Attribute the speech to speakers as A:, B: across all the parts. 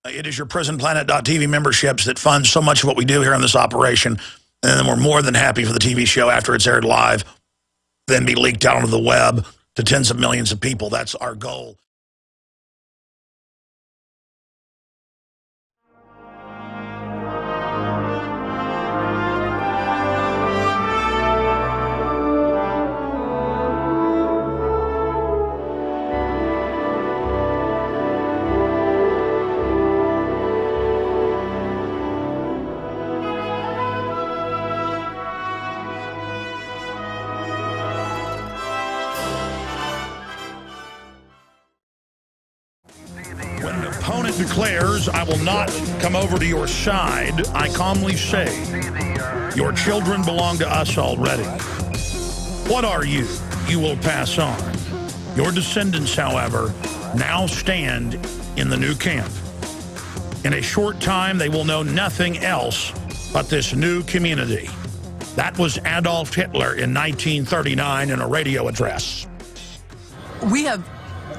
A: It is your prisonplanet.tv memberships that fund so much of what we do here on this operation. And then we're more than happy for the TV show after it's aired live, then be leaked out onto the web to tens of millions of people. That's our goal. When an opponent declares, I will not come over to your side, I calmly say, your children belong to us already. What are you? You will pass on. Your descendants, however, now stand in the new camp. In a short time, they will know nothing else but this new community. That was Adolf Hitler in 1939 in a radio address.
B: We have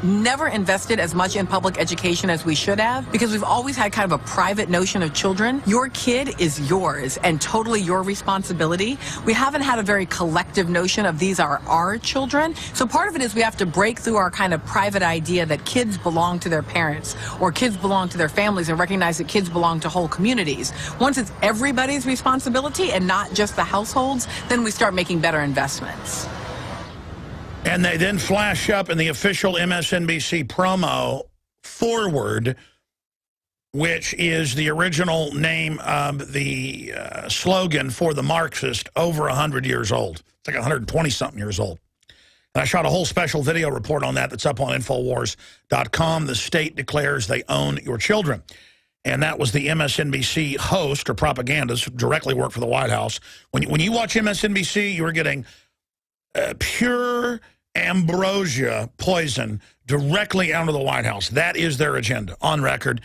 B: never invested as much in public education as we should have because we've always had kind of a private notion of children. Your kid is yours and totally your responsibility. We haven't had a very collective notion of these are our children. So part of it is we have to break through our kind of private idea that kids belong to their parents or kids belong to their families and recognize that kids belong to whole communities. Once it's everybody's responsibility and not just the households, then we start making better investments.
A: And they then flash up in the official MSNBC promo forward, which is the original name of the slogan for the Marxist, over 100 years old. It's like 120-something years old. And I shot a whole special video report on that that's up on Infowars.com. The state declares they own your children. And that was the MSNBC host or propagandist, directly worked for the White House. When you watch MSNBC, you are getting pure ambrosia poison directly out of the White House. That is their agenda, on record.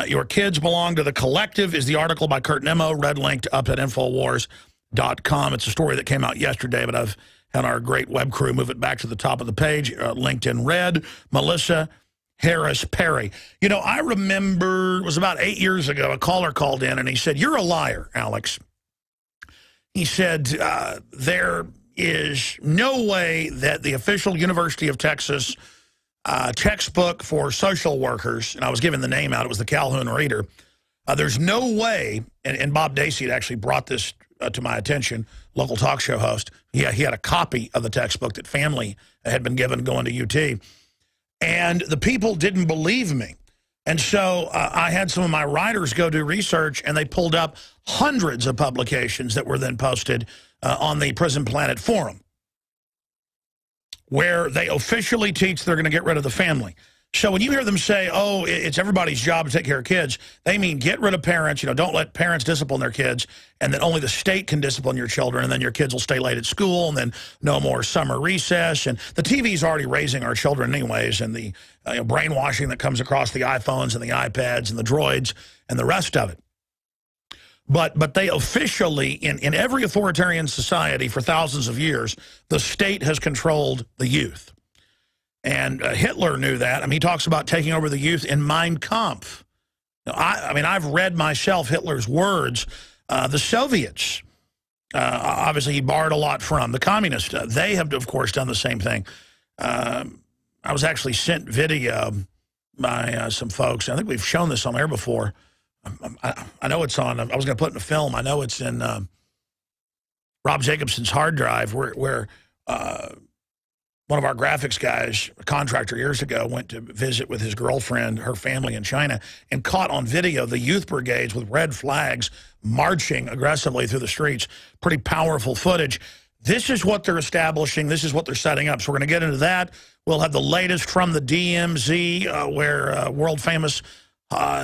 A: Your kids belong to the collective is the article by Kurt Nimmo, red linked up at Infowars.com. It's a story that came out yesterday, but I've had our great web crew move it back to the top of the page, linked in red. Melissa Harris Perry. You know, I remember, it was about 8 years ago, a caller called in and he said, "You're a liar, Alex." He said, there is no way that the official University of Texas textbook for social workers, and I was giving the name out, it was the Calhoun Reader, there's no way, and Bob Dacey had actually brought this to my attention, local talk show host. He had a copy of the textbook that family had been given going to UT, and the people didn't believe me. And so I had some of my writers go do research, and they pulled up hundreds of publications that were then posted on the Prison Planet forum, where they officially teach they're going to get rid of the family. So when you hear them say, oh, it's everybody's job to take care of kids, they mean get rid of parents, don't let parents discipline their kids, and then only the state can discipline your children, and then your kids will stay late at school, and then no more summer recess. And the TV's already raising our children anyways, and the brainwashing that comes across the iPhones and the iPads and the droids and the rest of it. But they officially, in every authoritarian society for thousands of years, the state has controlled the youth. And Hitler knew that. I mean, he talks about taking over the youth in Mein Kampf. Now, I mean, I've read myself Hitler's words. The Soviets, obviously he borrowed a lot from. The communists, they have, of course, done the same thing. I was actually sent video by some folks. I think we've shown this on air before. I know it's on. I was going to put it in a film. I know it's in Rob Jacobson's hard drive where one of our graphics guys, a contractor years ago, went to visit with his girlfriend, her family in China, and caught on video the youth brigades with red flags marching aggressively through the streets. Pretty powerful footage. This is what they're establishing. This is what they're setting up. So we're going to get into that. We'll have the latest from the DMZ, where world-famous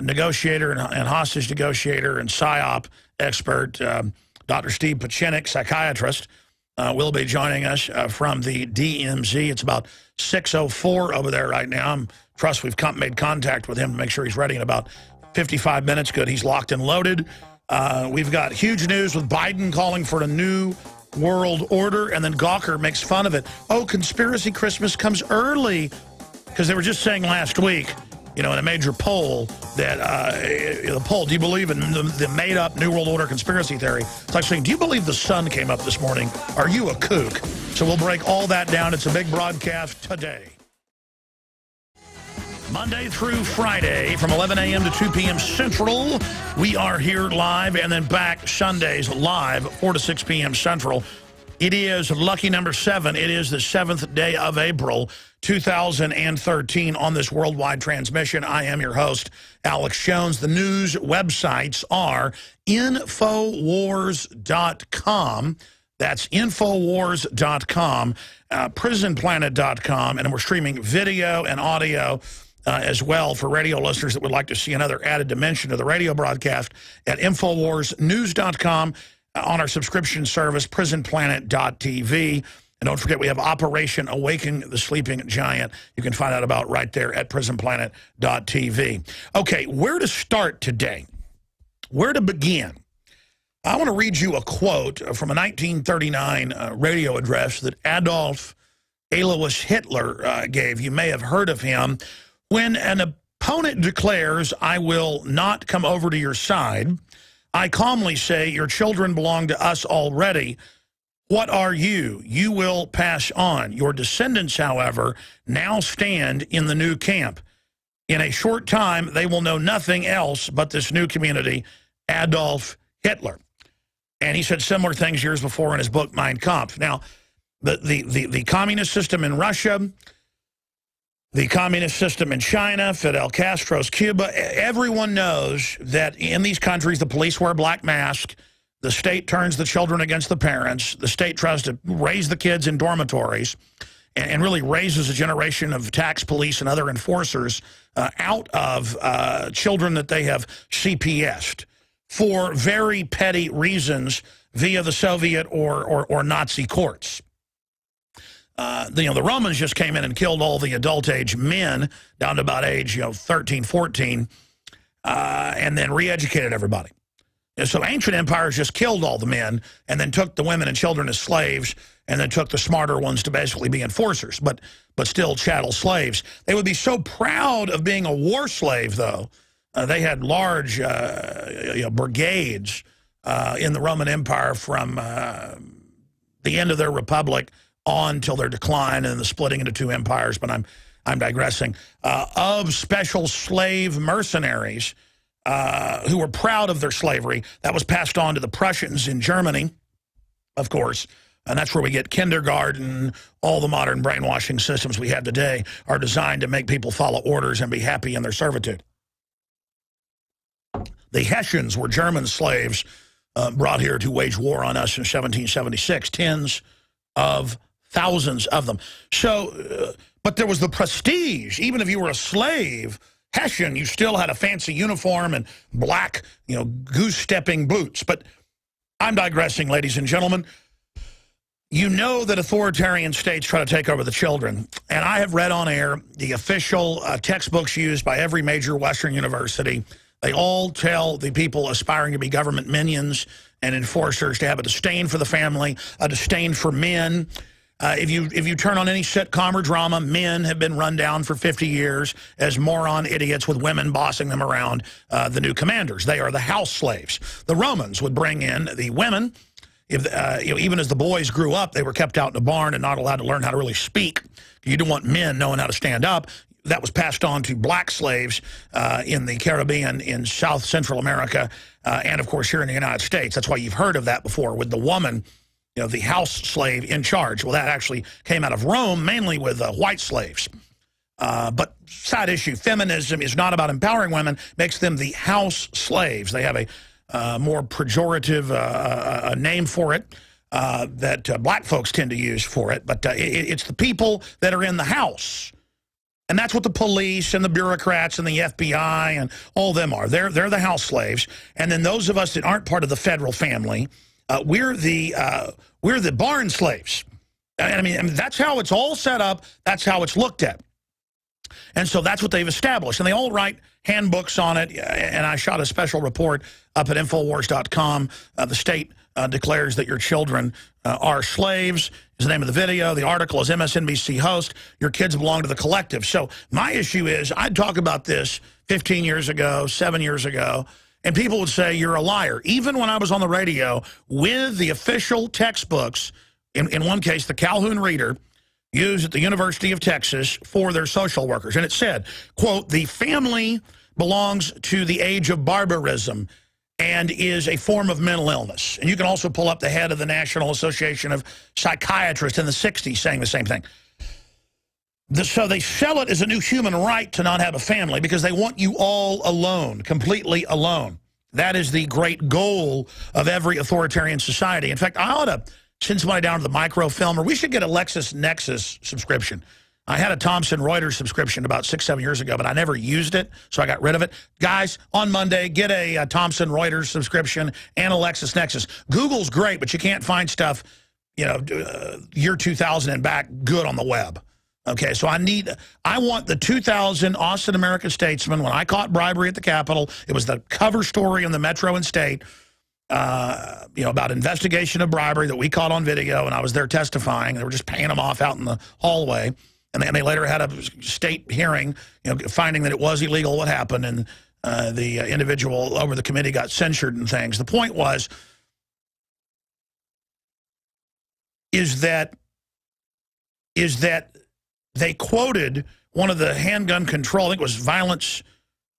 A: negotiator and hostage negotiator and PSYOP expert, Dr. Steve Pieczenik, psychiatrist, will be joining us from the DMZ. It's about 6:04 over there right now. I trust we've made contact with him to make sure he's ready in about 55 minutes. Good, he's locked and loaded. We've got huge news with Biden calling for a new world order, and then Gawker makes fun of it. Oh, conspiracy Christmas comes early, because they were just saying last week, in a major poll that, the poll, do you believe in the made-up New World Order conspiracy theory? It's like saying, do you believe the sun came up this morning? Are you a kook? So we'll break all that down. It's a big broadcast today. Monday through Friday from 11 a.m. to 2 p.m. Central. We are here live and then back Sundays live, 4 to 6 p.m. Central. It is lucky number 7. It is the 7th day of April, 2013 on this worldwide transmission. I am your host, Alex Jones. The news websites are Infowars.com. That's Infowars.com, PrisonPlanet.com, and we're streaming video and audio as well for radio listeners that would like to see another added dimension to the radio broadcast at InfoWarsNews.com. On our subscription service, prisonplanet.tv. And don't forget, we have Operation Awaken the Sleeping Giant. You can find out about right there at prisonplanet.tv. Okay, where to start today? Where to begin? I want to read you a quote from a 1939 radio address that Adolf Alois Hitler gave. You may have heard of him. When an opponent declares, I will not come over to your side, I calmly say, your children belong to us already. What are you? You will pass on. Your descendants, however, now stand in the new camp. In a short time, they will know nothing else but this new community, Adolf Hitler. And he said similar things years before in his book, Mein Kampf. Now, the communist system in Russia, the communist system in China, Fidel Castro's Cuba, everyone knows that in these countries, the police wear black masks, the state turns the children against the parents, the state tries to raise the kids in dormitories, and really raises a generation of tax police and other enforcers out of children that they have CPS'd for very petty reasons via the Soviet or Nazi courts. The Romans just came in and killed all the adult age men down to about age 13, 14, and then re-educated everybody. And so ancient empires just killed all the men and then took the women and children as slaves and then took the smarter ones to basically be enforcers, but still chattel slaves. They would be so proud of being a war slave, though. They had large brigades in the Roman Empire from the end of their republic on till their decline and the splitting into two empires, but I'm digressing, of special slave mercenaries who were proud of their slavery. That was passed on to the Prussians in Germany, of course, and that's where we get kindergarten. All the modern brainwashing systems we have today are designed to make people follow orders and be happy in their servitude. The Hessians were German slaves brought here to wage war on us in 1776, tens of thousands of them. So, but there was the prestige. Even if you were a slave, Hessian, you still had a fancy uniform and black, goose-stepping boots. But I'm digressing, ladies and gentlemen. You know that authoritarian states try to take over the children. And I have read on air the official textbooks used by every major Western university. They all tell the people aspiring to be government minions and enforcers to have a disdain for the family, a disdain for men. If you turn on any sitcom or drama, men have been run down for 50 years as moron idiots with women bossing them around, the new commanders. They are the house slaves. The Romans would bring in the women. Even as the boys grew up, they were kept out in a barn and not allowed to learn how to really speak. You didn't want men knowing how to stand up. That was passed on to black slaves in the Caribbean, in South Central America, and, of course, here in the United States. That's why you've heard of that before with the woman, the house slave in charge. Well, that actually came out of Rome, mainly with white slaves. But side issue, feminism is not about empowering women, makes them the house slaves. They have a more pejorative name for it that black folks tend to use for it. But it's the people that are in the house. And that's what the police and the bureaucrats and the FBI and all them are. They're the house slaves. And then those of us that aren't part of the federal family, we're the barn slaves. I mean, that's how it's all set up. That's how it's looked at. And so that's what they've established. And they all write handbooks on it. And I shot a special report up at Infowars.com. The state declares that your children are slaves. is the name of the video. The article is MSNBC host, your kids belong to the collective. So my issue is I'd talk about this 15 years ago, 7 years ago, and people would say you're a liar. Even when I was on the radio with the official textbooks, in one case, the Calhoun Reader, used at the University of Texas for their social workers. And it said, quote, the family belongs to the age of barbarism and is a form of mental illness. And you can also pull up the head of the National Association of Psychiatrists in the 60s saying the same thing. So they sell it as a new human right to not have a family because they want you all alone, completely alone. That is the great goal of every authoritarian society. In fact, I ought to send somebody down to the microfilm, or we should get a LexisNexis subscription. I had a Thomson Reuters subscription about 6, 7 years ago, but I never used it, so I got rid of it. Guys, on Monday, get a Thomson Reuters subscription and a LexisNexis. Google's great, but you can't find stuff, year 2000 and back good on the web. Okay, so I want the 2000 Austin American-Statesman, when I caught bribery at the Capitol. It was the cover story in the Metro and State, about investigation of bribery that we caught on video, and I was there testifying. They were just paying them off out in the hallway. And they later had a state hearing, finding that it was illegal what happened, and the individual over the committee got censured and things. The point is that they quoted one of the handgun control, I think it was Violence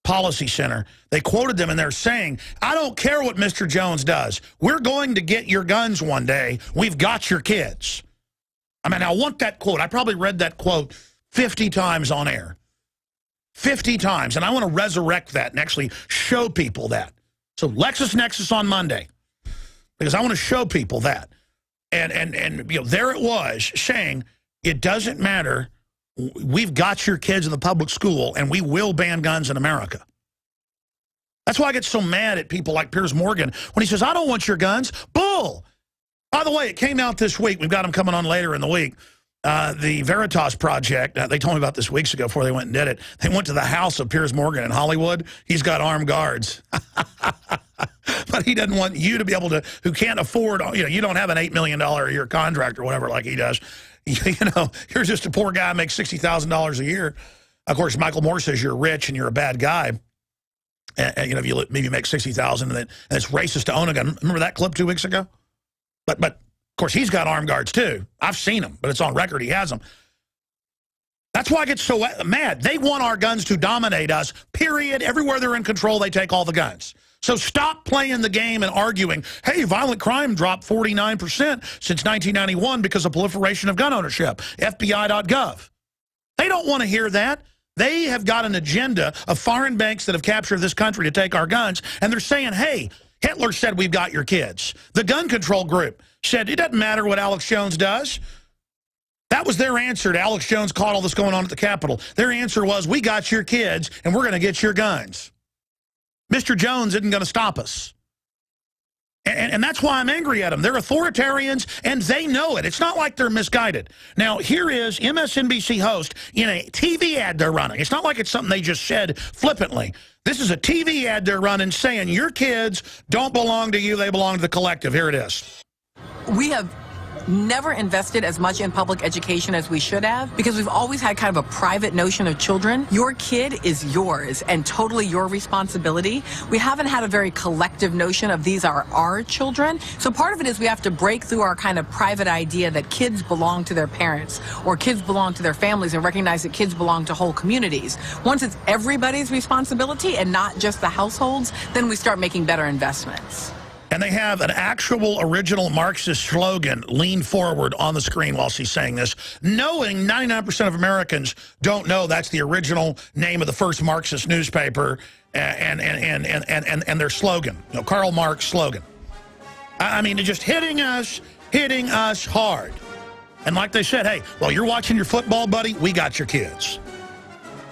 A: Policy Center. They quoted them, and they're saying, I don't care what Mr. Jones does. We're going to get your guns one day. We've got your kids. I mean, I want that quote. I probably read that quote 50 times on air. 50 times. And I want to resurrect that and actually show people that. So LexisNexis on Monday, because I want to show people that. And there it was saying, it doesn't matter. We've got your kids in the public school, and we will ban guns in America. That's why I get so mad at people like Piers Morgan when he says, I don't want your guns. Bull! By the way, it came out this week. We've got them coming on later in the week. The Veritas Project, they told me about this weeks ago before they went and did it. They went to the house of Piers Morgan in Hollywood. He's got armed guards. But he doesn't want you to be able to, who can't afford, you don't have an $8 million a year contract or whatever like he does. You're just a poor guy who makes $60,000 a year. Of course, Michael Moore says you're rich and you're a bad guy. And if you maybe make $60,000 and it's racist to own a gun. Remember that clip 2 weeks ago? But of course, he's got armed guards, too. I've seen them, but it's on record. He has them. That's why I get so mad. They want our guns to dominate us, period. Everywhere they're in control, they take all the guns. So stop playing the game and arguing, hey, violent crime dropped 49% since 1991 because of proliferation of gun ownership, FBI.gov. They don't want to hear that. They have got an agenda of foreign banks that have captured this country to take our guns, and they're saying, hey, Hitler said we've got your kids. The gun control group said it doesn't matter what Alex Jones does. That was their answer to Alex Jones caught all this going on at the Capitol. Their answer was, we got your kids, and we're going to get your guns. Mr. Jones isn't going to stop us. And that's why I'm angry at them. They're authoritarians, and they know it. It's not like they're misguided. Now, here is MSNBC host in a TV ad they're running. It's not like it's something they just said flippantly. This is a TV ad they're running saying, your kids don't belong to you, they belong to the collective. Here it is.
B: We have never invested as much in public education as we should have because we've always had kind of a private notion of children. Your kid is yours and totally your responsibility. We haven't had a very collective notion of these are our children. So part of it is we have to break through our kind of private idea that kids belong to their parents or kids belong to their families and recognize that kids belong to whole communities. Once it's everybody's responsibility and not just the households, then we start making better investments.
A: And they have an actual original Marxist slogan, lean forward, on the screen while she's saying this, knowing 99% of Americans don't know that's the original name of the first Marxist newspaper and their slogan, Karl Marx slogan. I mean, it's just hitting us hard. And like they said, hey, well, you're watching your football, buddy, we got your kids.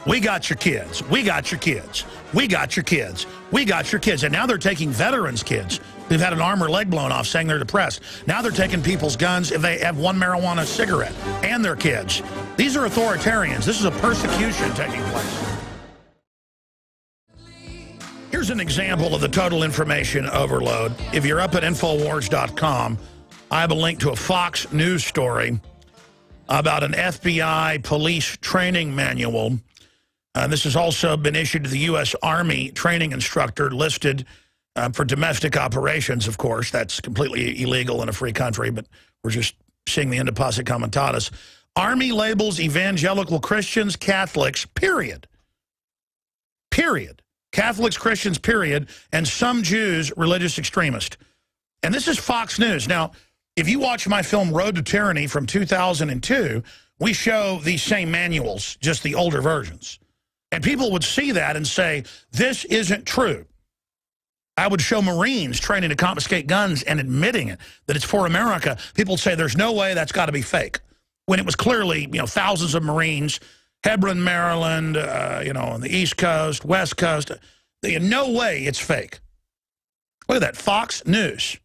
A: We got your kids. We got your kids. We got your kids. We got your kids. And now they're taking veterans' kids who've had an arm or leg blown off saying they're depressed. Now they're taking people's guns if they have one marijuana cigarette and their kids. These are authoritarians. This is a persecution taking place. Here's an example of the total information overload. If you're up at Infowars.com, I have a link to a Fox News story about an FBI police training manual. This has also been issued to the U.S. Army training instructor listed for domestic operations, of course. That's completely illegal in a free country, but we're just seeing the end of posse comitatus. Army labels evangelical Christians, Catholics, period. Period. Catholics, Christians, period, and some Jews, religious extremist. And this is Fox News. Now, if you watch my film Road to Tyranny from 2002, we show these same manuals, just the older versions. And people would see that and say, this isn't true. I would show Marines training to confiscate guns and admitting it, that it's for America. People would say, there's no way, that's got to be fake. When it was clearly, thousands of Marines, Hebron, Maryland, on the East Coast, West Coast. No way it's fake. Look at that, Fox News.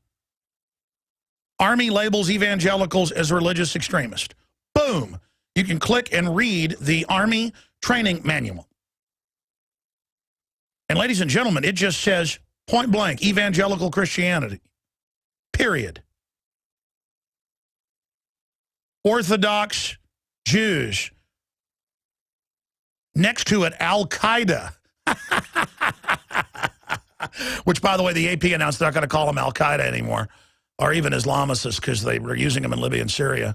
A: Army labels evangelicals as religious extremists. Boom. You can click and read the Army training manual. And ladies and gentlemen, it just says, point blank, evangelical Christianity. Period. Orthodox Jews. Next to it, Al-Qaeda. Which, by the way, the AP announced they're not going to call them Al-Qaeda anymore, or even Islamicists, because they were using them in Libya and Syria.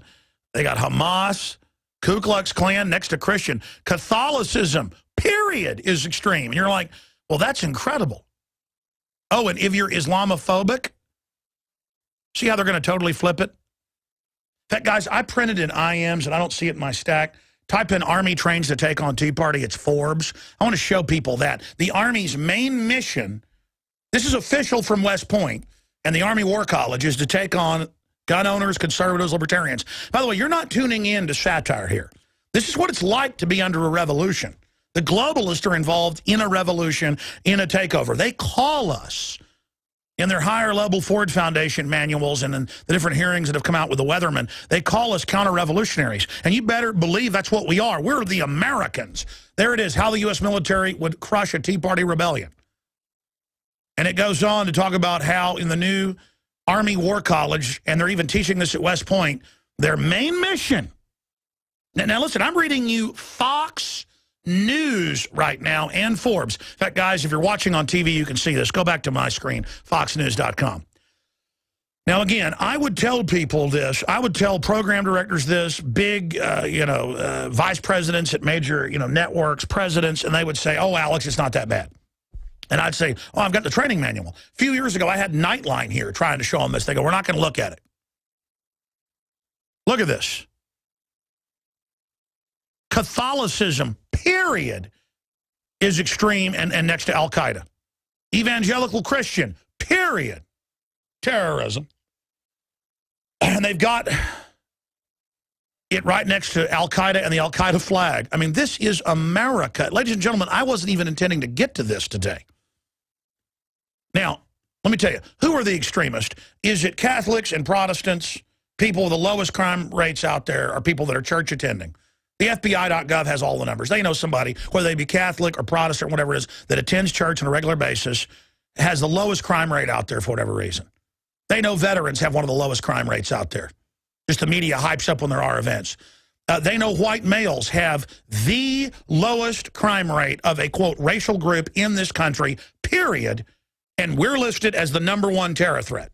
A: They got Hamas, Ku Klux Klan next to Christian. Catholicism, period, is extreme. And you're like, well, that's incredible. Oh, and if you're Islamophobic, see how they're going to totally flip it? In fact, guys, I printed in IMs, and I don't see it in my stack. Type in Army trains to take on Tea Party. It's Forbes. I want to show people that. The Army's main mission, this is official from West Point, and the Army War College, is to take on gun owners, conservatives, libertarians. By the way, you're not tuning in to satire here. This is what it's like to be under a revolution. The globalists are involved in a revolution, in a takeover. They call us in their higher level Ford Foundation manuals and in the different hearings that have come out with the Weathermen. They call us counter-revolutionaries. And you better believe that's what we are. We're the Americans. There it is, how the U.S. military would crush a Tea Party rebellion. And it goes on to talk about how in the new Army War College, and they're even teaching this at West Point, their main mission. Now listen, I'm reading you Fox News right now and Forbes. In fact, guys, if you're watching on TV, you can see this. Go back to my screen, foxnews.com. Now, again, I would tell people this. I would tell program directors this, big, vice presidents at major, networks, presidents, and they would say, oh, Alex, it's not that bad. And I'd say, oh, I've got the training manual. A few years ago, I had Nightline here trying to show them this. They go, we're not going to look at it. Look at this. Catholicism, period, is extreme and next to Al-Qaeda. Evangelical Christian, period, terrorism. And they've got it right next to Al-Qaeda and the Al-Qaeda flag. I mean, this is America. Ladies and gentlemen, I wasn't even intending to get to this today. Now, let me tell you, who are the extremists? Is it Catholics and Protestants, people with the lowest crime rates out there, or people that are church attending? The FBI.gov has all the numbers. They know somebody, whether they be Catholic or Protestant, whatever it is, that attends church on a regular basis, has the lowest crime rate out there for whatever reason. They know veterans have one of the lowest crime rates out there. Just the media hypes up when there are events. They know white males have the lowest crime rate of a, quote, racial group in this country, period, and we're listed as the #1 terror threat.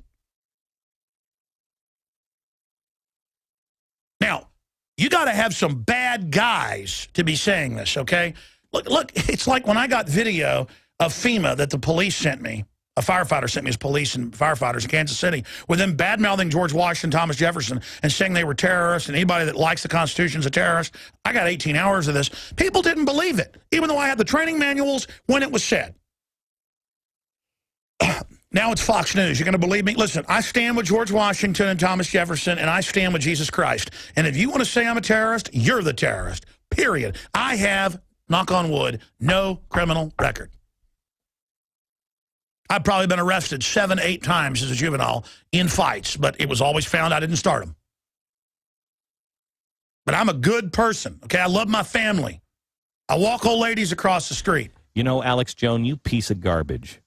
A: Now, you got to have some bad guys to be saying this, okay? Look, it's like when I got video of FEMA that the police sent me, a firefighter sent me as police and firefighters in Kansas City, with them bad-mouthing George Washington, Thomas Jefferson, and saying they were terrorists, and anybody that likes the Constitution is a terrorist. I got 18 hours of this. People didn't believe it, even though I had the training manuals when it was said. Now it's Fox News. You're going to believe me? Listen, I stand with George Washington and Thomas Jefferson, and I stand with Jesus Christ. And if you want to say I'm a terrorist, you're the terrorist, period. I have, knock on wood, no criminal record. I've probably been arrested 7, 8 times as a juvenile in fights, but it was always found I didn't start them. But I'm a good person, okay? I love my family. I walk old ladies across the street.
C: You know, Alex Jones, you piece of garbage.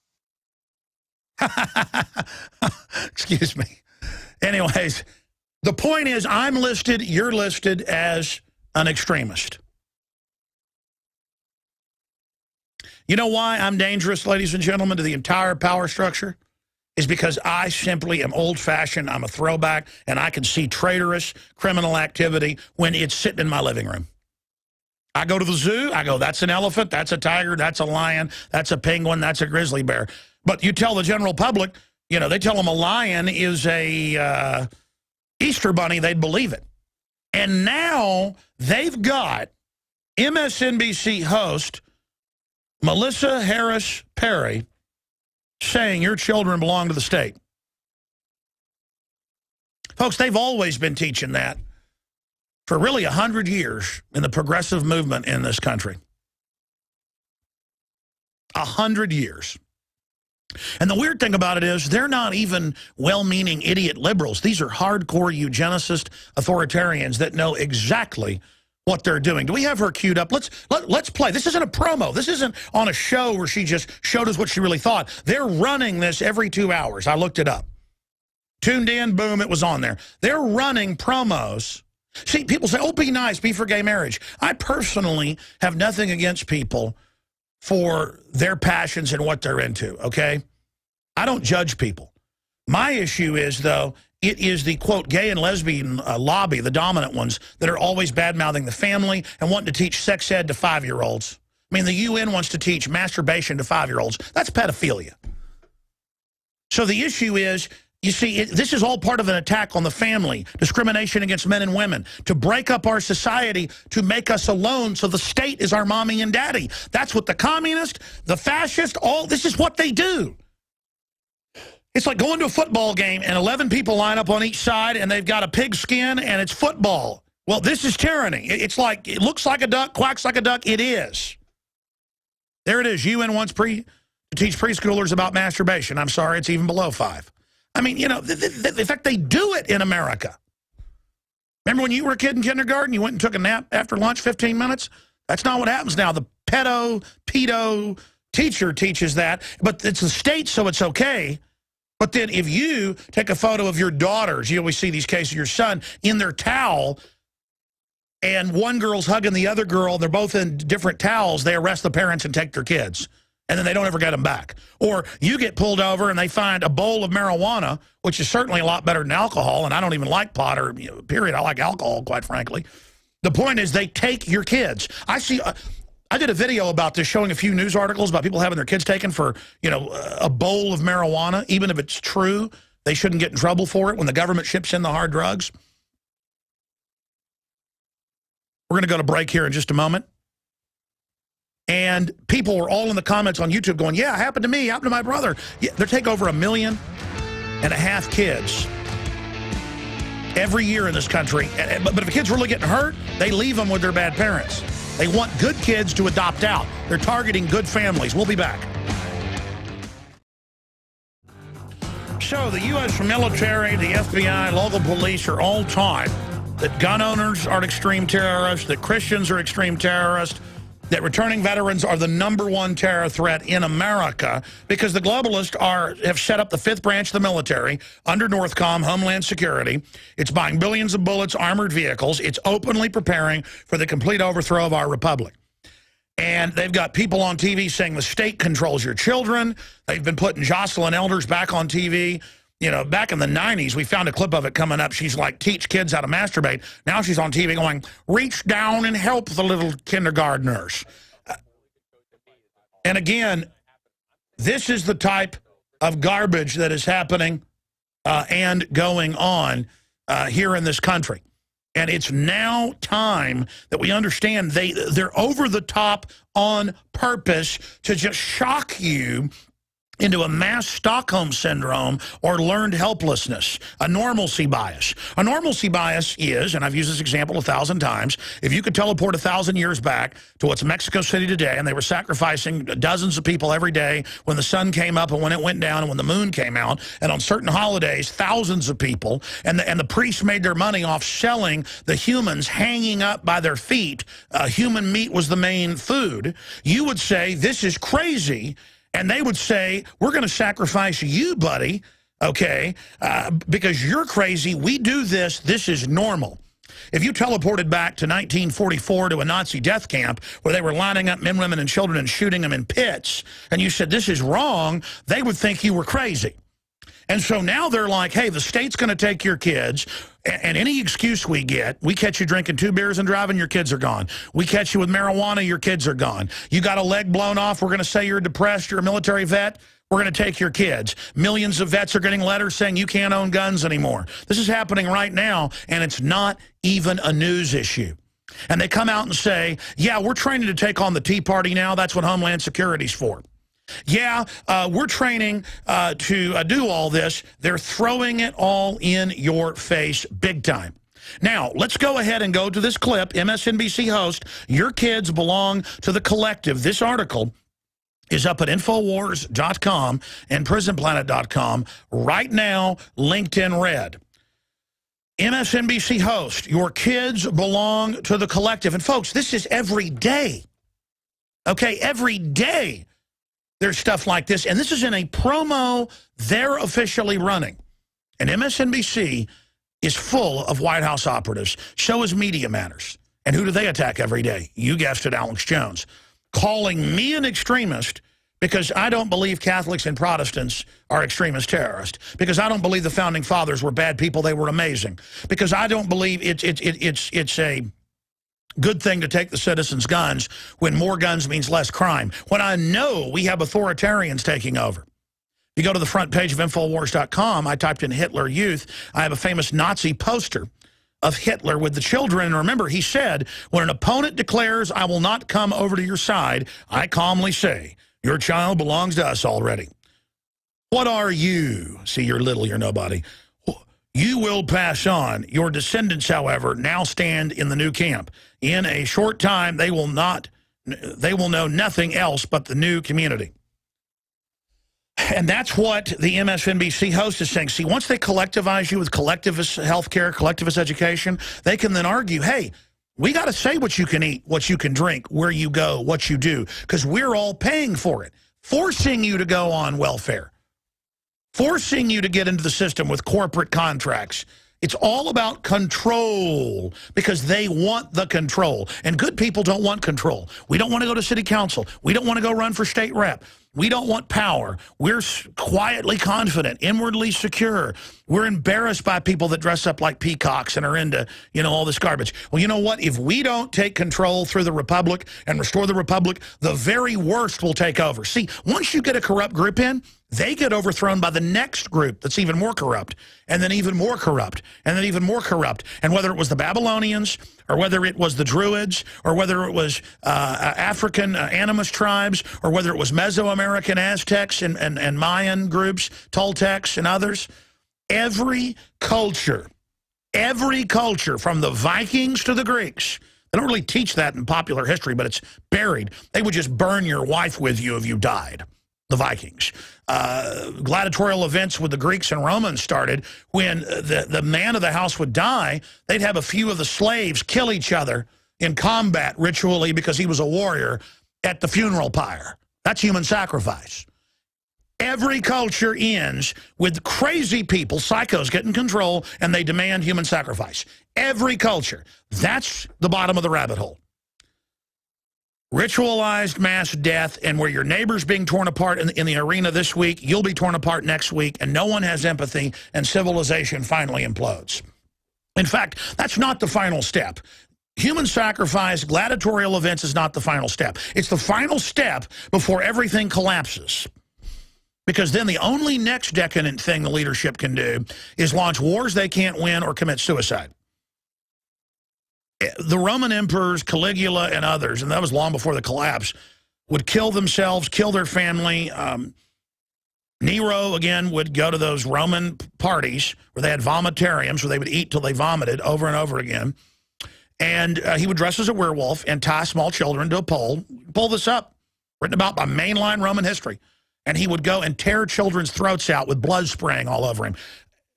A: Excuse me. Anyways, the point is I'm listed, you're listed as an extremist. You know why I'm dangerous, ladies and gentlemen, to the entire power structure? Is because I simply am old-fashioned, I'm a throwback, and I can see traitorous criminal activity when it's sitting in my living room. I go to the zoo, I go, that's an elephant, that's a tiger, that's a lion, that's a penguin, that's a grizzly bear. But you tell the general public, you know, they tell them a lion is a Easter bunny, they'd believe it. And now they've got MSNBC host Melissa Harris Perry saying your children belong to the state. Folks, they've always been teaching that for really 100 years in the progressive movement in this country. 100 years. And the weird thing about it is they're not even well-meaning idiot liberals. These are hardcore eugenicist authoritarians that know exactly what they're doing. Do we have her queued up? Let's play. This isn't a promo. This isn't on a show where she just showed us what she really thought. They're running this every 2 hours. I looked it up. Tuned in, boom, it was on there. They're running promos. See, people say, oh, be nice, be for gay marriage. I personally have nothing against people for their passions and what they're into, okay? I don't judge people. My issue is, though, it is the, quote, gay and lesbian lobby, the dominant ones, that are always bad-mouthing the family and wanting to teach sex ed to 5-year-olds. I mean, the UN wants to teach masturbation to 5-year-olds. That's pedophilia. So the issue is, you see, this is all part of an attack on the family, discrimination against men and women, to break up our society, to make us alone so the state is our mommy and daddy. That's what the communist, the fascist, all, this is what they do. It's like going to a football game and 11 people line up on each side and they've got a pig skin and it's football. Well, this is tyranny. It's like, it looks like a duck, quacks like a duck. It is. There it is. UN wants to teach preschoolers about masturbation. I'm sorry, it's even below 5. I mean, you know, in fact, they do it in America. Remember when you were a kid in kindergarten, you went and took a nap after lunch 15 minutes? That's not what happens now. The pedo teacher teaches that, but it's the state, so it's okay. But then if you take a photo of your daughters, you always see these cases of your son in their towel, and one girl's hugging the other girl, they're both in different towels, they arrest the parents and take their kids. And then they don't ever get them back. Or you get pulled over and they find a bowl of marijuana, which is certainly a lot better than alcohol, and I don't even like pot or, you know, period. I like alcohol, quite frankly. The point is they take your kids. I see... I did a video about this showing a few news articles about people having their kids taken for, you know, a bowl of marijuana. Even if it's true, they shouldn't get in trouble for it when the government ships in the hard drugs. We're going to go to break here in just a moment. And people were all in the comments on YouTube going, yeah, it happened to me, happened to my brother. Yeah, they take over 1.5 million kids every year in this country. But if a kid's really getting hurt, they leave them with their bad parents. They want good kids to adopt out. They're targeting good families. We'll be back. So the U.S. military, the FBI, local police are all taught that gun owners are extreme terrorists, that Christians are extreme terrorists, that returning veterans are the #1 terror threat in America because the globalists have set up the 5th branch of the military under Northcom, Homeland Security. It's buying billions of bullets, armored vehicles. It's openly preparing for the complete overthrow of our republic. And they've got people on TV saying the state controls your children. They've been putting Jocelyn Elders back on TV. You know, back in the 90s, we found a clip of it coming up. She's like, teach kids how to masturbate. Now she's on TV going, reach down and help the little kindergartners. And again, this is the type of garbage that is happening and going on here in this country. And it's now time that we understand they're over the top on purpose to just shock you into a mass Stockholm syndrome or learned helplessness, a normalcy bias. A normalcy bias is, and I've used this example 1,000 times, if you could teleport 1,000 years back to what's Mexico City today, and they were sacrificing dozens of people every day when the sun came up and when it went down and when the moon came out, and on certain holidays, thousands of people, and the priests made their money off selling the humans hanging up by their feet. Human meat was the main food. You would say, this is crazy. And they would say, we're going to sacrifice you, buddy, okay? Because you're crazy. We do this. This is normal. If you teleported back to 1944 to a Nazi death camp where they were lining up men, women, and children and shooting them in pits, and you said this is wrong, they would think you were crazy. And so now they're like, hey, the state's going to take your kids, and any excuse we get, we catch you drinking 2 beers and driving, your kids are gone. We catch you with marijuana, your kids are gone. You got a leg blown off, we're going to say you're depressed, you're a military vet, we're going to take your kids. Millions of vets are getting letters saying you can't own guns anymore. This is happening right now, and it's not even a news issue. And they come out and say, yeah, we're training to take on the Tea Party now. That's what Homeland Security's for. Yeah, we're training to do all this. They're throwing it all in your face big time. Now, let's go ahead and go to this clip. MSNBC host, your kids belong to the collective. This article is up at Infowars.com and PrisonPlanet.com right now, linked in red. MSNBC host, your kids belong to the collective. And folks, this is every day. Okay, every day there's stuff like this. And this is in a promo they're officially running. And MSNBC is full of White House operatives. So is Media Matters. And who do they attack every day? You guessed it, Alex Jones. Calling me an extremist because I don't believe Catholics and Protestants are extremist terrorists, because I don't believe the Founding Fathers were bad people, they were amazing, because I don't believe it's a good thing to take the citizens' guns when more guns means less crime, when I know we have authoritarians taking over. If you go to the front page of Infowars.com, I typed in Hitler Youth. I have a famous Nazi poster of Hitler with the children. And remember, he said, when an opponent declares, I will not come over to your side, I calmly say, your child belongs to us already. What are you? See, you're little, you're nobody. You will pass on. Your descendants, however, now stand in the new camp. In a short time, they will know nothing else but the new community. And that's what the MSNBC host is saying. See, once they collectivize you with collectivist healthcare, collectivist education, they can then argue, hey, we got to say what you can eat, what you can drink, where you go, what you do, because we're all paying for it, forcing you to go on welfare, forcing you to get into the system with corporate contracts. It's all about control, because they want the control. And good people don't want control. We don't want to go to city council. We don't want to go run for state rep. We don't want power. We're quietly confident, inwardly secure. We're embarrassed by people that dress up like peacocks and are into, you know, all this garbage. Well, you know what? If we don't take control through the Republic and restore the Republic, the very worst will take over. See, once you get a corrupt group in, they get overthrown by the next group that's even more corrupt, and then even more corrupt, and then even more corrupt. And whether it was the Babylonians, or whether it was the Druids, or whether it was African animist tribes, or whether it was Mesoamerican Aztecs and Mayan groups, Toltecs and others, every culture from the Vikings to the Greeks, they don't really teach that in popular history, but it's buried. They would just burn your wife with you if you died. The Vikings. Gladiatorial events with the Greeks and Romans started when the man of the house would die. They'd have a few of the slaves kill each other in combat ritually because he was a warrior at the funeral pyre. That's human sacrifice. Every culture ends with crazy people, psychos, get in control, and they demand human sacrifice. Every culture. That's the bottom of the rabbit hole. Ritualized mass death, and where your neighbor's being torn apart in the arena this week, you'll be torn apart next week, and no one has empathy, and civilization finally implodes. In fact, that's not the final step. Human sacrifice, gladiatorial events is not the final step. It's the final step before everything collapses. Because then the only next decadent thing the leadership can do is launch wars they can't win or commit suicide. The Roman emperors, Caligula and others, and that was long before the collapse, would kill themselves, kill their family. Nero, again, would go to those Roman parties where they had vomitariums, where they would eat till they vomited over and over again. And he would dress as a werewolf and tie small children to a pole. Pull this up, written about by mainline Roman history. And he would go and tear children's throats out with blood spraying all over him.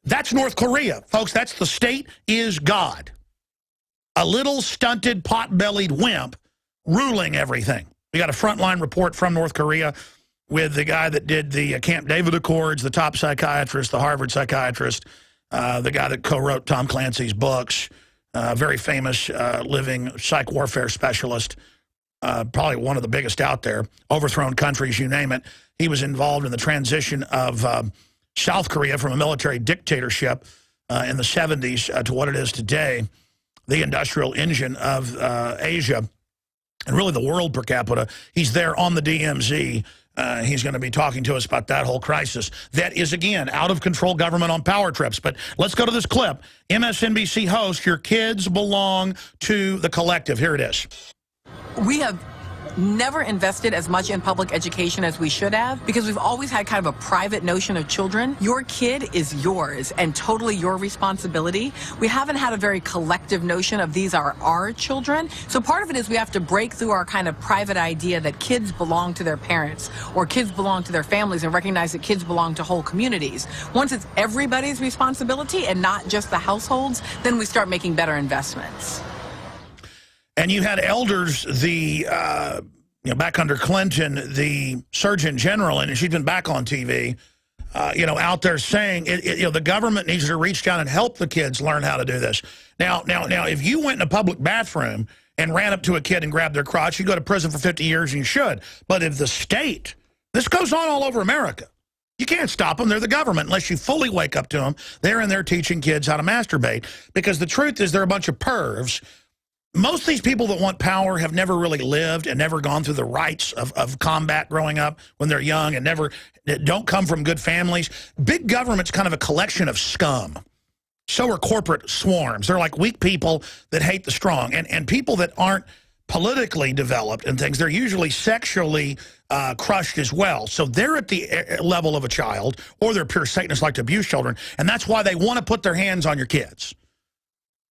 A: That's North Korea, folks. That's the state is God. A little stunted, pot-bellied wimp ruling everything. We got a frontline report from North Korea. with the guy that did the Camp David Accords, the top psychiatrist, the Harvard psychiatrist, the guy that co-wrote Tom Clancy's books, very famous living psych warfare specialist, probably one of the biggest out there, overthrown countries, you name it. He was involved in the transition of South Korea from a military dictatorship in the 70s to what it is today, the industrial engine of Asia and really the world per capita. He's there on the DMZ. He's going to be talking to us about that whole crisis. That is, again, out-of-control government on power trips. But let's go to this clip. MSNBC host, your kids belong to the collective. Here it is.
B: We have never invested as much in public education as we should have because we've always had kind of a private notion of children. Your kid is yours and totally your responsibility. We haven't had a very collective notion of these are our children. So part of it is we have to break through our kind of private idea that kids belong to their parents or kids belong to their families and recognize that kids belong to whole communities. Once it's everybody's responsibility and not just the households, then we start making better investments.
A: And you had elders, back under Clinton, the Surgeon General, and she's been back on TV, out there saying, the government needs to reach down and help the kids learn how to do this. Now, if you went in a public bathroom and ran up to a kid and grabbed their crotch, you go to prison for 50 years, and you should. But if the state, this goes on all over America. You can't stop them. They're the government unless you fully wake up to them. They're in there teaching kids how to masturbate because the truth is they're a bunch of pervs. Most of these people that want power have never really lived and never gone through the rites of combat growing up when they're young and don't come from good families. Big government's kind of a collection of scum. So are corporate swarms. They're like weak people that hate the strong. And people that aren't politically developed and things, they're usually sexually crushed as well. So they're at the level of a child, or they're pure Satanists like to abuse children. And that's why they want to put their hands on your kids.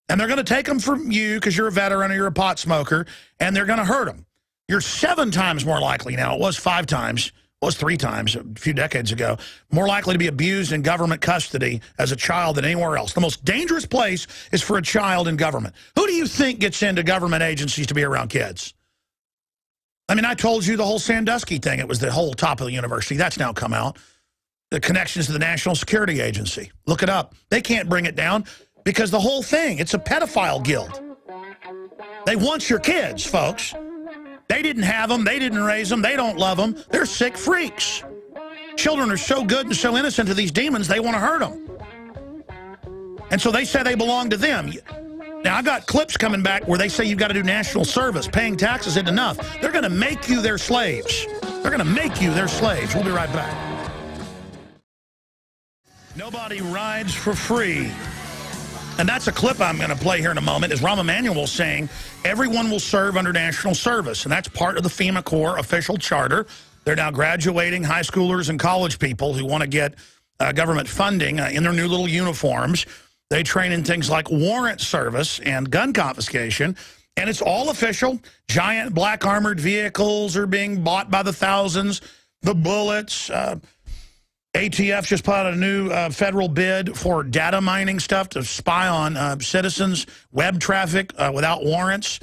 A: And they're going to take them from you because you're a veteran or you're a pot smoker, and they're going to hurt them. You're 7 times more likely now. It was 5 times. It was 3 times a few decades ago. More likely to be abused in government custody as a child than anywhere else. The most dangerous place is for a child in government. Who do you think gets into government agencies to be around kids? I mean, I told you the whole Sandusky thing. It was the whole top of the university. That's now come out. The connections to the National Security Agency. Look it up. They can't bring it down. Because the whole thing, it's a pedophile guild. They want your kids, folks. They didn't have them. They didn't raise them. They don't love them. They're sick freaks. Children are so good and so innocent to these demons, they want to hurt them. And so they say they belong to them. Now, I got clips coming back where they say you've got to do national service. Paying taxes isn't enough. They're going to make you their slaves. They're going to make you their slaves. We'll be right back. Nobody rides for free. And that's a clip I'm going to play here in a moment, is Rahm Emanuel saying everyone will serve under national service. And that's part of the FEMA Corps official charter. They're now graduating high schoolers and college people who want to get government funding in their new little uniforms. They train in things like warrant service and gun confiscation. And it's all official. Giant black armored vehicles are being bought by the thousands. The bullets. ATF just put out a new federal bid for data mining stuff to spy on citizens, web traffic without warrants.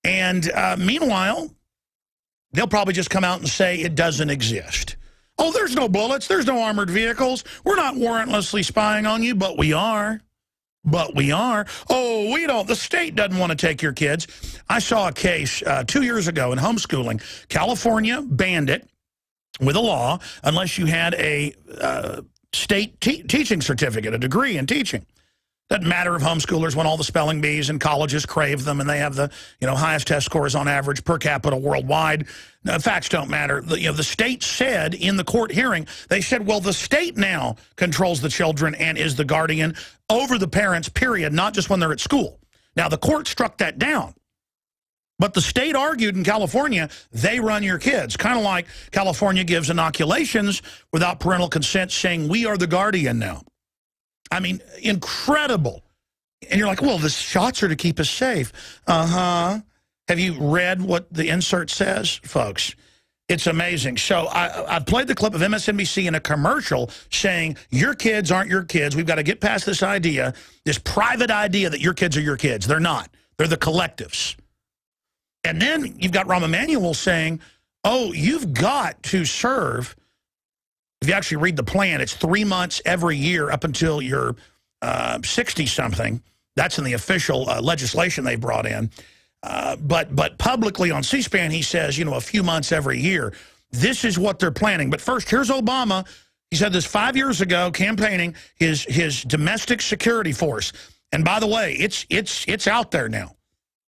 A: And meanwhile, they'll probably just come out and say it doesn't exist. Oh, there's no bullets. There's no armored vehicles. We're not warrantlessly spying on you, but we are. But we are. Oh, we don't. The state doesn't want to take your kids. I saw a case 2 years ago in homeschooling. California banned it with a law unless you had a state teaching certificate, a degree in teaching. Doesn't matter if homeschoolers want all the spelling bees and colleges crave them and they have the highest test scores on average per capita worldwide. No, facts don't matter. The state said in the court hearing, they said, well, the state now controls the children and is the guardian over the parents, period, not just when they're at school. Now, the court struck that down. But the state argued in California, they run your kids. Kind of like California gives inoculations without parental consent, saying we are the guardian now. I mean, incredible. And you're like, well, the shots are to keep us safe. Uh-huh. Have you read what the insert says, folks? It's amazing. So I've played the clip of MSNBC in a commercial saying your kids aren't your kids. We've got to get past this idea, this private idea that your kids are your kids. They're not. They're the collectives. And then you've got Rahm Emanuel saying, oh, you've got to serve, if you actually read the plan, it's 3 months every year up until you're 60-something. That's in the official legislation they brought in. But publicly on C-SPAN, he says, you know, a few months every year. This is what they're planning. But first, here's Obama. He said this 5 years ago, campaigning his domestic security force. And by the way, it's out there now.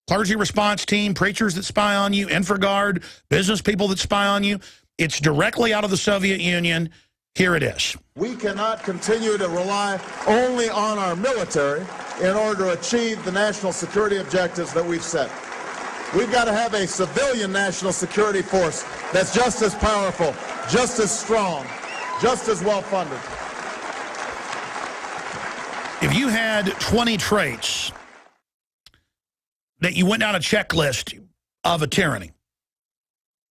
A: Clergy response team, preachers that spy on you, InfraGard, business people that spy on you. It's directly out of the Soviet Union. Here it is.
C: We cannot continue to rely only on our military in order to achieve the national security objectives that we've set. We've got to have a civilian national security force that's just as powerful, just as strong, just as well funded.
A: If you had 20 traits that you went down a checklist of a tyranny,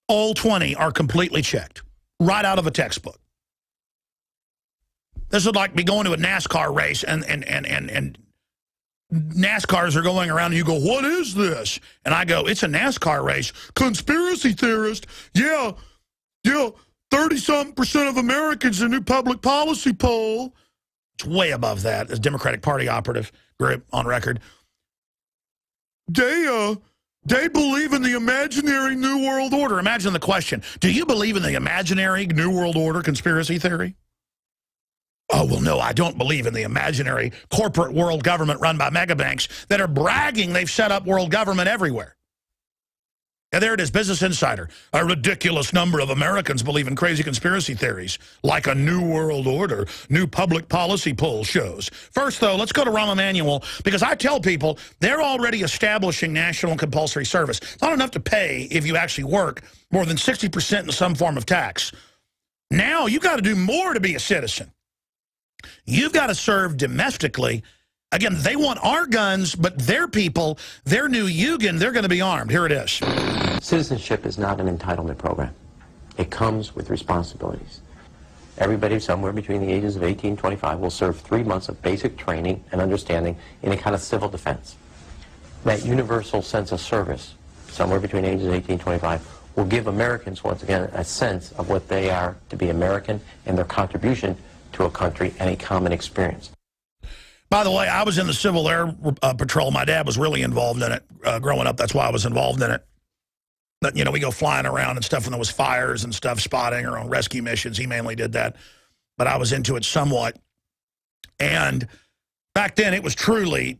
A: all 20 are completely checked, right out of a textbook. This would like be going to a NASCAR race and NASCARs are going around and you go, what is this? And I go, it's a NASCAR race. Conspiracy theorist. Yeah, 30-something% of Americans in a new public policy poll. It's way above that as Democratic Party operative group on record. They believe in the imaginary New World Order. Imagine the question. Do you believe in the imaginary New World Order conspiracy theory? Oh, well, no, I don't believe in the imaginary corporate world government run by megabanks that are bragging they've set up world government everywhere. And there it is, Business Insider. A ridiculous number of Americans believe in crazy conspiracy theories, like a new world order, new public policy poll shows. First, though, let's go to Rahm Emanuel, because I tell people they're already establishing national compulsory service. It's not enough to pay if you actually work more than 60% in some form of tax. Now you've got to do more to be a citizen. You've got to serve domestically. Again, they want our guns, but their people, their new Yugen, they're going to be armed. Here it is.
D: Citizenship is not an entitlement program. It comes with responsibilities. Everybody somewhere between the ages of 18 and 25 will serve 3 months of basic training and understanding in a kind of civil defense. That universal sense of service, somewhere between ages 18 and 25, will give Americans, once again, a sense of what they are to be American and their contribution to a country and a common experience.
A: By the way, I was in the Civil Air Patrol. My dad was really involved in it growing up. That's why I was involved in it. But, you know, we go flying around and stuff when there was fires and stuff, spotting or on rescue missions. He mainly did that. But I was into it somewhat. And back then it was truly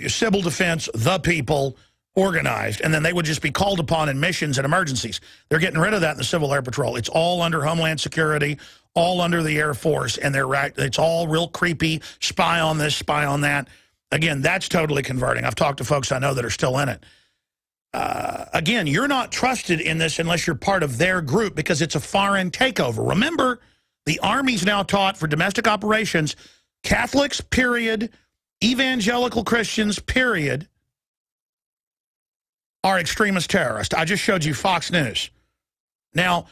A: civil defense, the people, organized. And then they would just be called upon in missions and emergencies. They're getting rid of that in the Civil Air Patrol. It's all under Homeland Security, all under the Air Force, and it's all real creepy, spy on this, spy on that. Again, that's totally converting. I've talked to folks I know that are still in it. Again, you're not trusted in this unless you're part of their group because it's a foreign takeover. Remember, the Army's now taught for domestic operations, Catholics, period, evangelical Christians, period, are extremist terrorists. I just showed you Fox News. Now,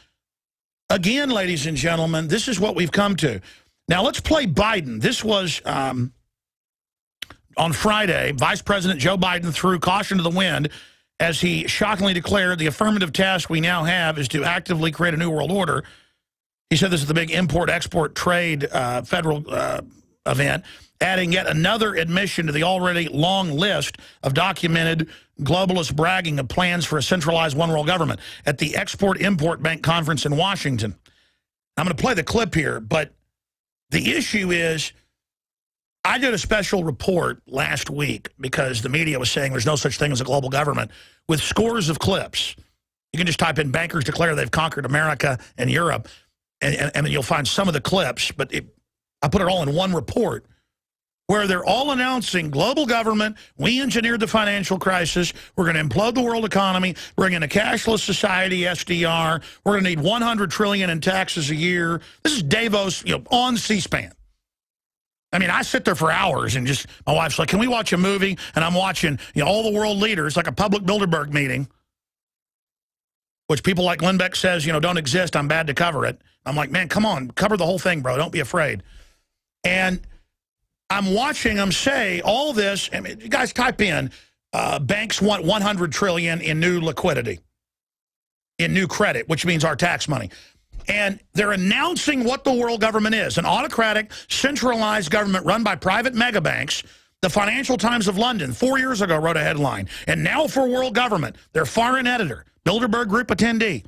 A: again, ladies and gentlemen, this is what we've come to. Now, let's play Biden. This was on Friday. Vice President Joe Biden threw caution to the wind as he shockingly declared the affirmative task we now have is to actively create a new world order. He said this is the big import-export trade federal event, adding yet another admission to the already long list of documented globalist bragging of plans for a centralized one-world government at the Export-Import Bank Conference in Washington. I'm going to play the clip here, but the issue is I did a special report last week because the media was saying there's no such thing as a global government with scores of clips. You can just type in bankers declare they've conquered America and Europe, and you'll find some of the clips, but I put it all in one report where they're all announcing global government, we engineered the financial crisis, we're going to implode the world economy, bring in a cashless society, SDR, we're going to need $100 trillion in taxes a year. This is Davos, on C-SPAN. I mean, I sit there for hours and just, my wife's like, can we watch a movie? And I'm watching, all the world leaders, like a public Bilderberg meeting, which people like Lindbeck says, don't exist, I'm bad to cover it. I'm like, man, come on, cover the whole thing, bro, don't be afraid. And I'm watching them say all this. I mean, you guys type in, banks want $100 trillion in new liquidity. in new credit, which means our tax money. And they're announcing what the world government is, an autocratic, centralized government run by private megabanks. The Financial Times of London 4 years ago wrote a headline, and now for world government, their foreign editor, Bilderberg Group attendee.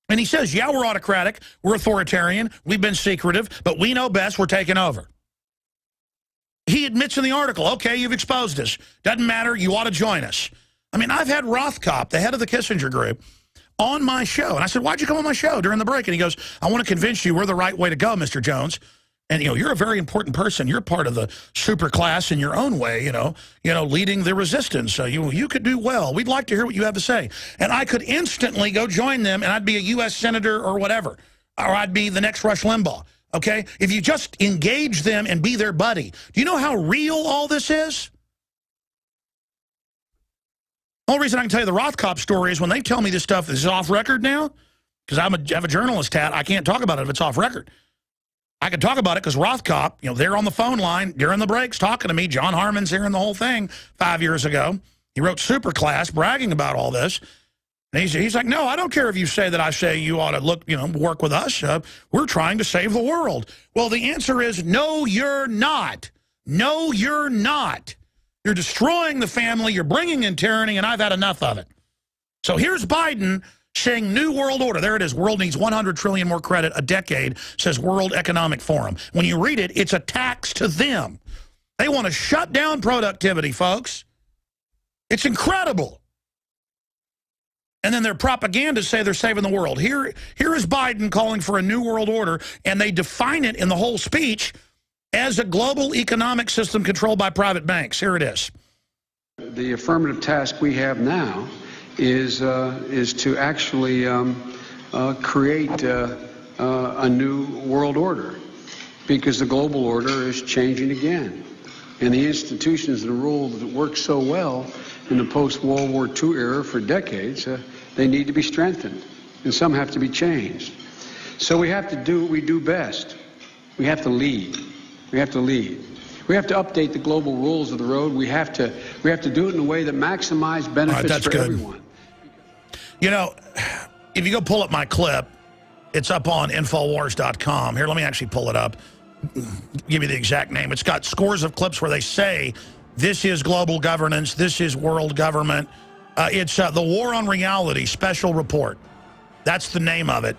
A: And he says, yeah, we're autocratic, we're authoritarian, we've been secretive, but we know best, we're taking over. He admits in the article, okay, you've exposed us. Doesn't matter, you ought to join us. I mean, I've had Rothkopf, the head of the Kissinger Group, on my show. And I said, why'd you come on my show during the break? And he goes, I want to convince you we're the right way to go, Mr. Jones. And, you know, you're a very important person. You're part of the super class in your own way, you know, leading the resistance. So you could do well. We'd like to hear what you have to say. And I could instantly go join them, and I'd be a U.S. senator or whatever. Or I'd be the next Rush Limbaugh. Okay? If you just engage them and be their buddy. Do you know how real all this is? The only reason I can tell you the Rothkopf story is when they tell me this stuff is off record now, because I have a journalist hat, I can't talk about it if it's off record. I can talk about it because Rothkopf, you know, they're on the phone line during the breaks talking to me. John Harmon's hearing the whole thing 5 years ago. He wrote Superclass bragging about all this. And he's like, no, I don't care if you say that I say you ought to look, you know, work with us. We're trying to save the world. Well, the answer is no, you're not. No, you're not. You're destroying the family. You're bringing in tyranny, and I've had enough of it. So here's Biden saying New World Order. There it is. World needs 100 trillion more credit a decade, says World Economic Forum. When you read it, it's a tax to them. They want to shut down productivity, folks. It's incredible. And then their propagandists say they're saving the world. Here is Biden calling for a new world order, and they define it in the whole speech as a global economic system controlled by private banks. Here it is.
E: The affirmative task we have now is to actually create a new world order, because the global order is changing again. And the institutions and the rules that worked so well in the post-World War II era for decades, they need to be strengthened, and some have to be changed. So we have to do what we do best. We have to lead. We have to lead. We have to update the global rules of the road. We have to do it in a way that maximizes benefits for everyone.
A: You know, if you go pull up my clip, it's up on Infowars.com. Here, let me actually pull it up. Give you the exact name. It's got scores of clips where they say, this is global governance, this is world government. It's the War on Reality Special Report. That's the name of it.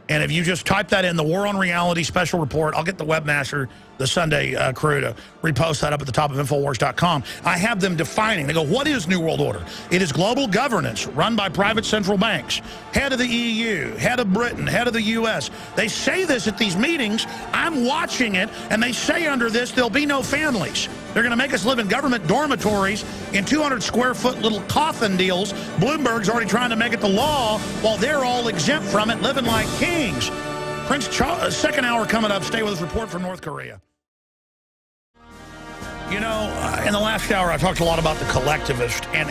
A: And if you just type that in, the War on Reality Special Report, I'll get the webmaster, the Sunday crew, to repost that up at the top of Infowars.com. I have them defining. They go, what is New World Order? It is global governance run by private central banks. Head of the EU, head of Britain, head of the U.S. They say this at these meetings. I'm watching it, and they say under this, there'll be no families. They're going to make us live in government dormitories in 200-square-foot little coffin deals. Bloomberg's already trying to make it the law while they're all exempt from it, living like kings. Prince Charles, second hour coming up. Stay with us. Report from North Korea. You know, in the last hour, I talked a lot about the collectivist, and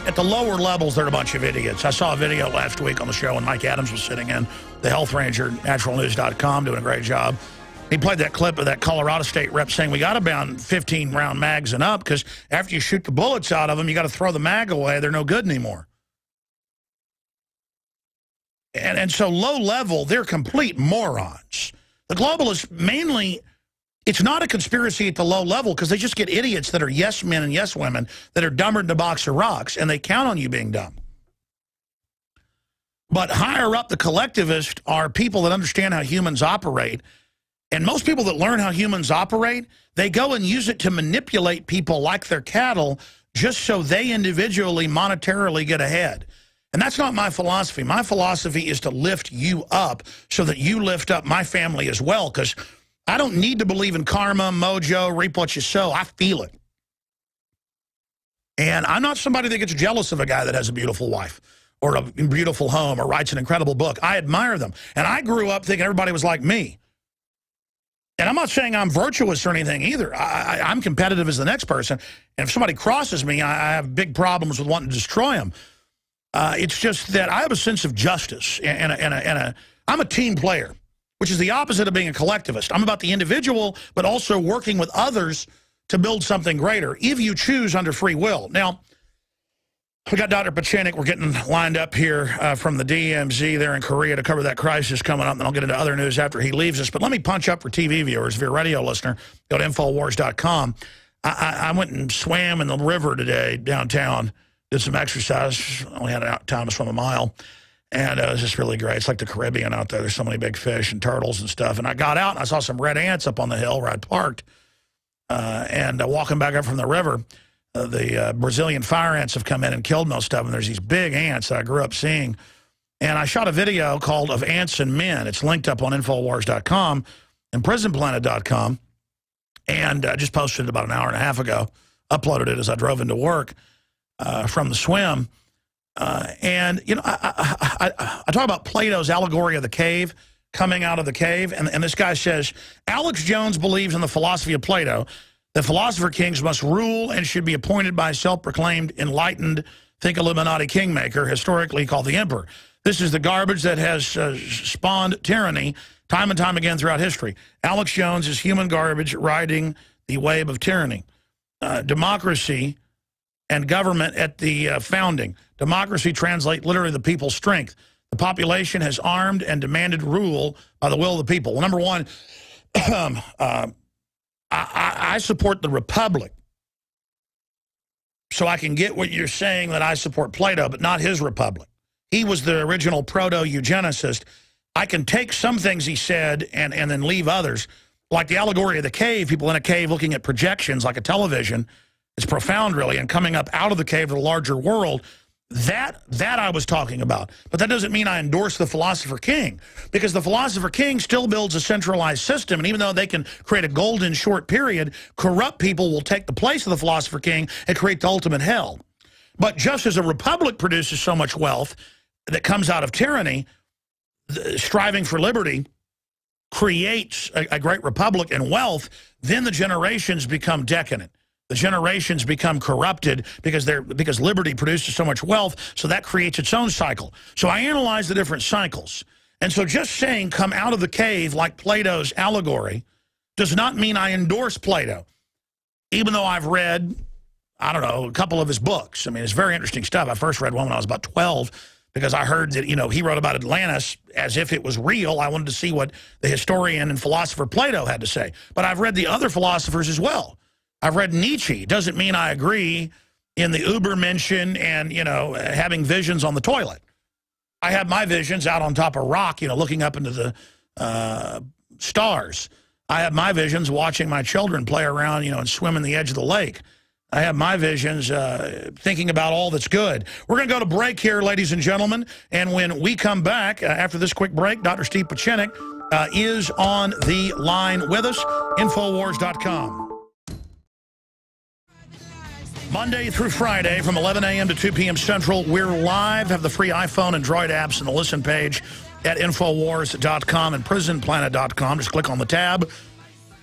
A: at the lower levels, they're a bunch of idiots. I saw a video last week on the show, and Mike Adams was sitting in, the health ranger, naturalnews.com, doing a great job. He played that clip of that Colorado State rep saying, we got to ban 15-round mags and up, because after you shoot the bullets out of them, you got to throw the mag away. They're no good anymore. And so low level, they're complete morons. The globalists mainly, it's not a conspiracy at the low level, because they just get idiots that are yes men and yes women that are dumber than a box of rocks, and they count on you being dumb. But higher up the collectivist are people that understand how humans operate. And most people that learn how humans operate, they go and use it to manipulate people like they're cattle just so they individually, monetarily get ahead. And that's not my philosophy. My philosophy is to lift you up so that you lift up my family as well, because I don't need to believe in karma, mojo, reap what you sow. I feel it. And I'm not somebody that gets jealous of a guy that has a beautiful wife or a beautiful home or writes an incredible book. I admire them. And I grew up thinking everybody was like me. And I'm not saying I'm virtuous or anything either. I'm competitive as the next person. And if somebody crosses me, I have big problems with wanting to destroy them. It's just that I have a sense of justice. I'm a team player, which is the opposite of being a collectivist. I'm about the individual, but also working with others to build something greater, if you choose under free will. Now, We got Dr. Pieczenik. We're getting lined up here from the DMZ there in Korea to cover that crisis coming up. And I'll get into other news after he leaves us. But let me punch up for TV viewers. If you're a radio listener, go to Infowars.com. I went and swam in the river today downtown, did some exercise. Only had time to swim a mile. And it was just really great. It's like the Caribbean out there. There's so many big fish and turtles and stuff. And I got out and I saw some red ants up on the hill where I'd parked. And walking back up from the river, the Brazilian fire ants have come in and killed most of them. There's these big ants that I grew up seeing. And I shot a video called Of Ants and Men. It's linked up on Infowars.com and PrisonPlanet.com. And I just posted it about an hour and a half ago. Uploaded it as I drove into work from the swim. And, you know, I talk about Plato's allegory of the cave, coming out of the cave. And this guy says, Alex Jones believes in the philosophy of Plato, that philosopher kings must rule and should be appointed by a self-proclaimed enlightened, think Illuminati kingmaker, historically called the emperor. This is the garbage that has spawned tyranny time and time again throughout history. Alex Jones is human garbage riding the wave of tyranny. Democracy and government at the founding. Democracy translate literally the people's strength. The population has armed and demanded rule by the will of the people. Well, number one, I support the Republic. So I can get what you're saying that I support Plato, but not his Republic. He was the original proto-eugenicist. I can take some things he said and then leave others. Like the allegory of the cave, people in a cave looking at projections like a television. It's profound, really, and coming up out of the cave to the larger world. That I was talking about. But that doesn't mean I endorse the philosopher king, because the philosopher king still builds a centralized system, and even though they can create a golden short period, corrupt people will take the place of the philosopher king and create the ultimate hell. But just as a republic produces so much wealth that comes out of tyranny, striving for liberty creates a great republic and wealth, then the generations become decadent. The generations become corrupted because liberty produces so much wealth, so that creates its own cycle. So I analyze the different cycles. And so just saying come out of the cave like Plato's allegory does not mean I endorse Plato, even though I've read, I don't know, a couple of his books. I mean, it's very interesting stuff. I first read one when I was about 12 because I heard that, you know, he wrote about Atlantis as if it was real. I wanted to see what the historian and philosopher Plato had to say. But I've read the other philosophers as well. I've read Nietzsche. Doesn't mean I agree in the Ubermenschen and, you know, having visions on the toilet. I have my visions out on top of a rock, you know, looking up into the stars. I have my visions watching my children play around, you know, and swim in the edge of the lake. I have my visions thinking about all that's good. We're going to go to break here, ladies and gentlemen. And when we come back, after this quick break, Dr. Steve Pieczenik is on the line with us, Infowars.com. Monday through Friday from 11 a.m. to 2 p.m. Central, we're live. Have the free iPhone and Droid apps and the listen page at Infowars.com and PrisonPlanet.com. Just click on the tab.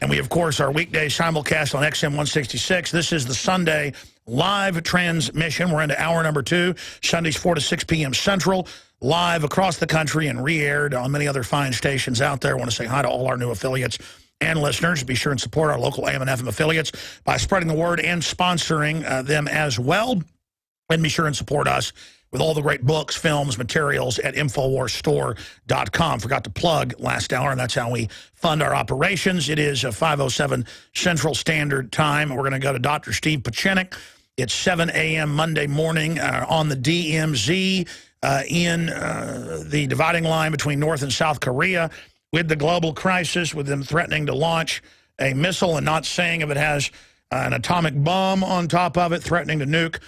A: And we, of course, our weekday simulcast on XM 166. This is the Sunday live transmission. We're into hour number 2, Sundays 4 to 6 p.m. Central, live across the country and re-aired on many other fine stations out there. I want to say hi to all our new affiliates and listeners. Be sure and support our local AM and FM affiliates by spreading the word and sponsoring them as well. And be sure and support us with all the great books, films, materials at InfoWarsStore.com. Forgot to plug last hour, and that's how we fund our operations. It is 5:07 Central Standard Time. We're going to go to Dr. Steve Pieczenik. It's 7 a.m. Monday morning on the DMZ in the dividing line between North and South Korea, with the global crisis, with them threatening to launch a missile and not saying if it has an atomic bomb on top of it, threatening to nuke.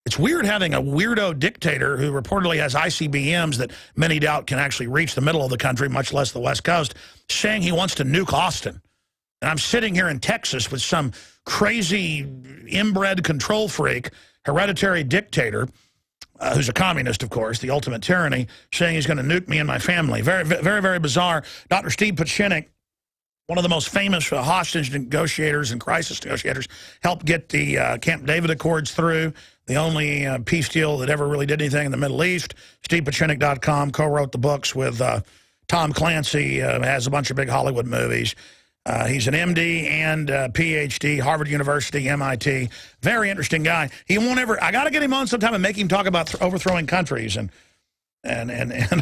A: It's weird having a weirdo dictator who reportedly has ICBMs that many doubt can actually reach the middle of the country, much less the West Coast, saying he wants to nuke Austin. And I'm sitting here in Texas with some crazy inbred control freak, hereditary dictator, who's a communist, of course, the ultimate tyranny, saying he's going to nuke me and my family. Very, very, very bizarre. Dr. Steve Pieczenik, one of the most famous hostage negotiators and crisis negotiators, helped get the Camp David Accords through, the only peace deal that ever really did anything in the Middle East. StevePieczenik.com co-wrote the books with Tom Clancy, has a bunch of big Hollywood movies. He's an MD and PhD, Harvard University, MIT. Very interesting guy. He won't ever. I got to get him on sometime and make him talk about overthrowing countries and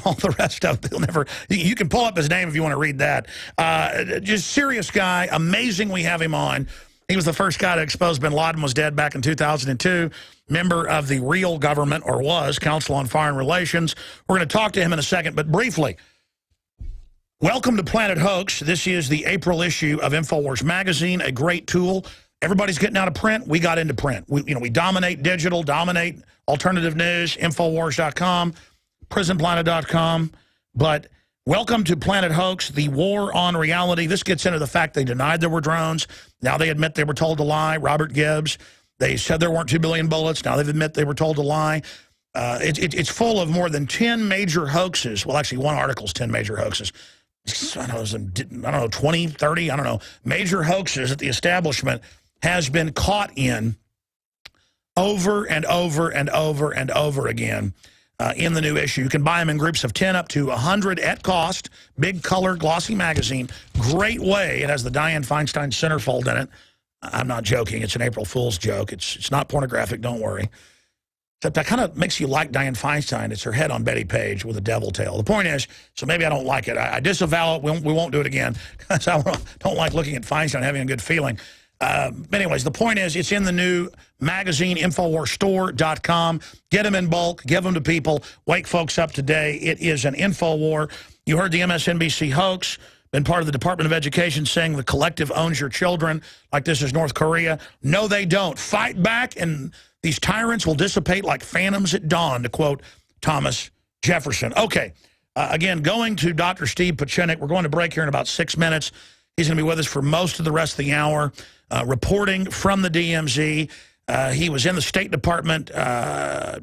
A: all the rest of it. He'll never. You can pull up his name if you want to read that. Just serious guy. Amazing. We have him on. He was the first guy to expose bin Laden was dead back in 2002. Member of the real government, or was, Council on Foreign Relations. We're going to talk to him in a second, but briefly. Welcome to Planet Hoax. This is the April issue of InfoWars Magazine, a great tool. Everybody's getting out of print. We got into print. We dominate digital, dominate alternative news, Infowars.com, PrisonPlanet.com. But welcome to Planet Hoax, the war on reality. This gets into the fact they denied there were drones. Now they admit they were told to lie. Robert Gibbs, they said there weren't 2 billion bullets. Now they admit they were told to lie. It's full of more than 10 major hoaxes. Well, actually, one article's 10 major hoaxes. I don't know, 20, 30, I don't know, major hoaxes that the establishment has been caught in over and over and over and over again in the new issue. You can buy them in groups of 10 up to 100 at cost. Big color, glossy magazine. Great way. It has the Dianne Feinstein centerfold in it. I'm not joking. It's an April Fool's joke. It's not pornographic, don't worry. Except that kind of makes you like Dianne Feinstein. It's her head on Betty Page with a devil tail. The point is, so maybe I don't like it. I disavow it. We won't do it again because I don't like looking at Feinstein having a good feeling. Anyways, the point is, it's in the new magazine, InfoWarsStore.com. Get them in bulk. Give them to people. Wake folks up today. It is an info war. You heard the MSNBC hoax. Been part of the Department of Education saying the collective owns your children like this is North Korea. No, they don't. Fight back and these tyrants will dissipate like phantoms at dawn, to quote Thomas Jefferson. Okay, again, going to Dr. Steve Pieczenik. We're going to break here in about 6 minutes. He's going to be with us for most of the rest of the hour, reporting from the DMZ. He was in the State Department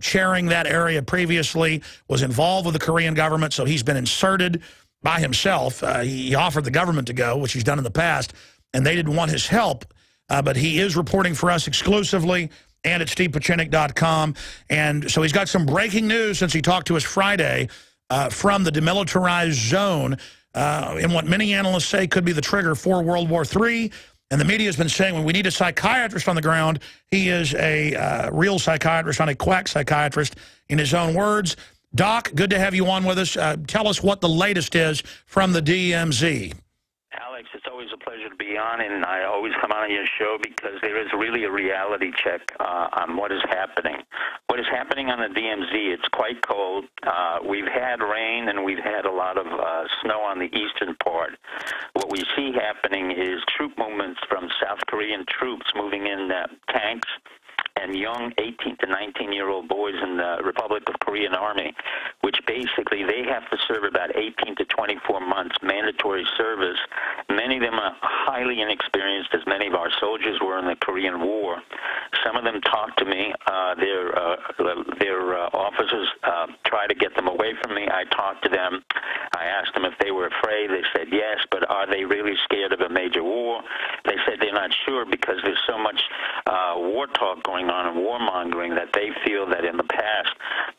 A: chairing that area previously, was involved with the Korean government, so he's been inserted by himself. He offered the government to go, which he's done in the past, and they didn't want his help, but he is reporting for us exclusively and at StevePieczenik.com. And so he's got some breaking news since he talked to us Friday from the demilitarized zone in what many analysts say could be the trigger for World War III. And the media has been saying, when we need a psychiatrist on the ground, he is a real psychiatrist, not a quack psychiatrist, in his own words. Doc, good to have you on with us. Tell us what the latest is from the DMZ.
F: Alex, it's always a pleasure to be on, and I always come on your show because there is really a reality check on what is happening. What is happening on the DMZ, it's quite cold. We've had rain, and we've had a lot of snow on the eastern part. What we see happening is troop movements from South Korean troops moving in tanks and young 18 to 19-year-old boys in the Republic of Korean Army, which basically they have to serve about 18 to 24 months mandatory service. Many of them are highly inexperienced, as many of our soldiers were in the Korean War. Some of them talk to me. Their officers try to get them away from me. I talked to them. I asked them if they were afraid. They said yes, but are they really scared of a major war? They said they're not sure because there's so much war talk going on and warmongering that they feel that in the past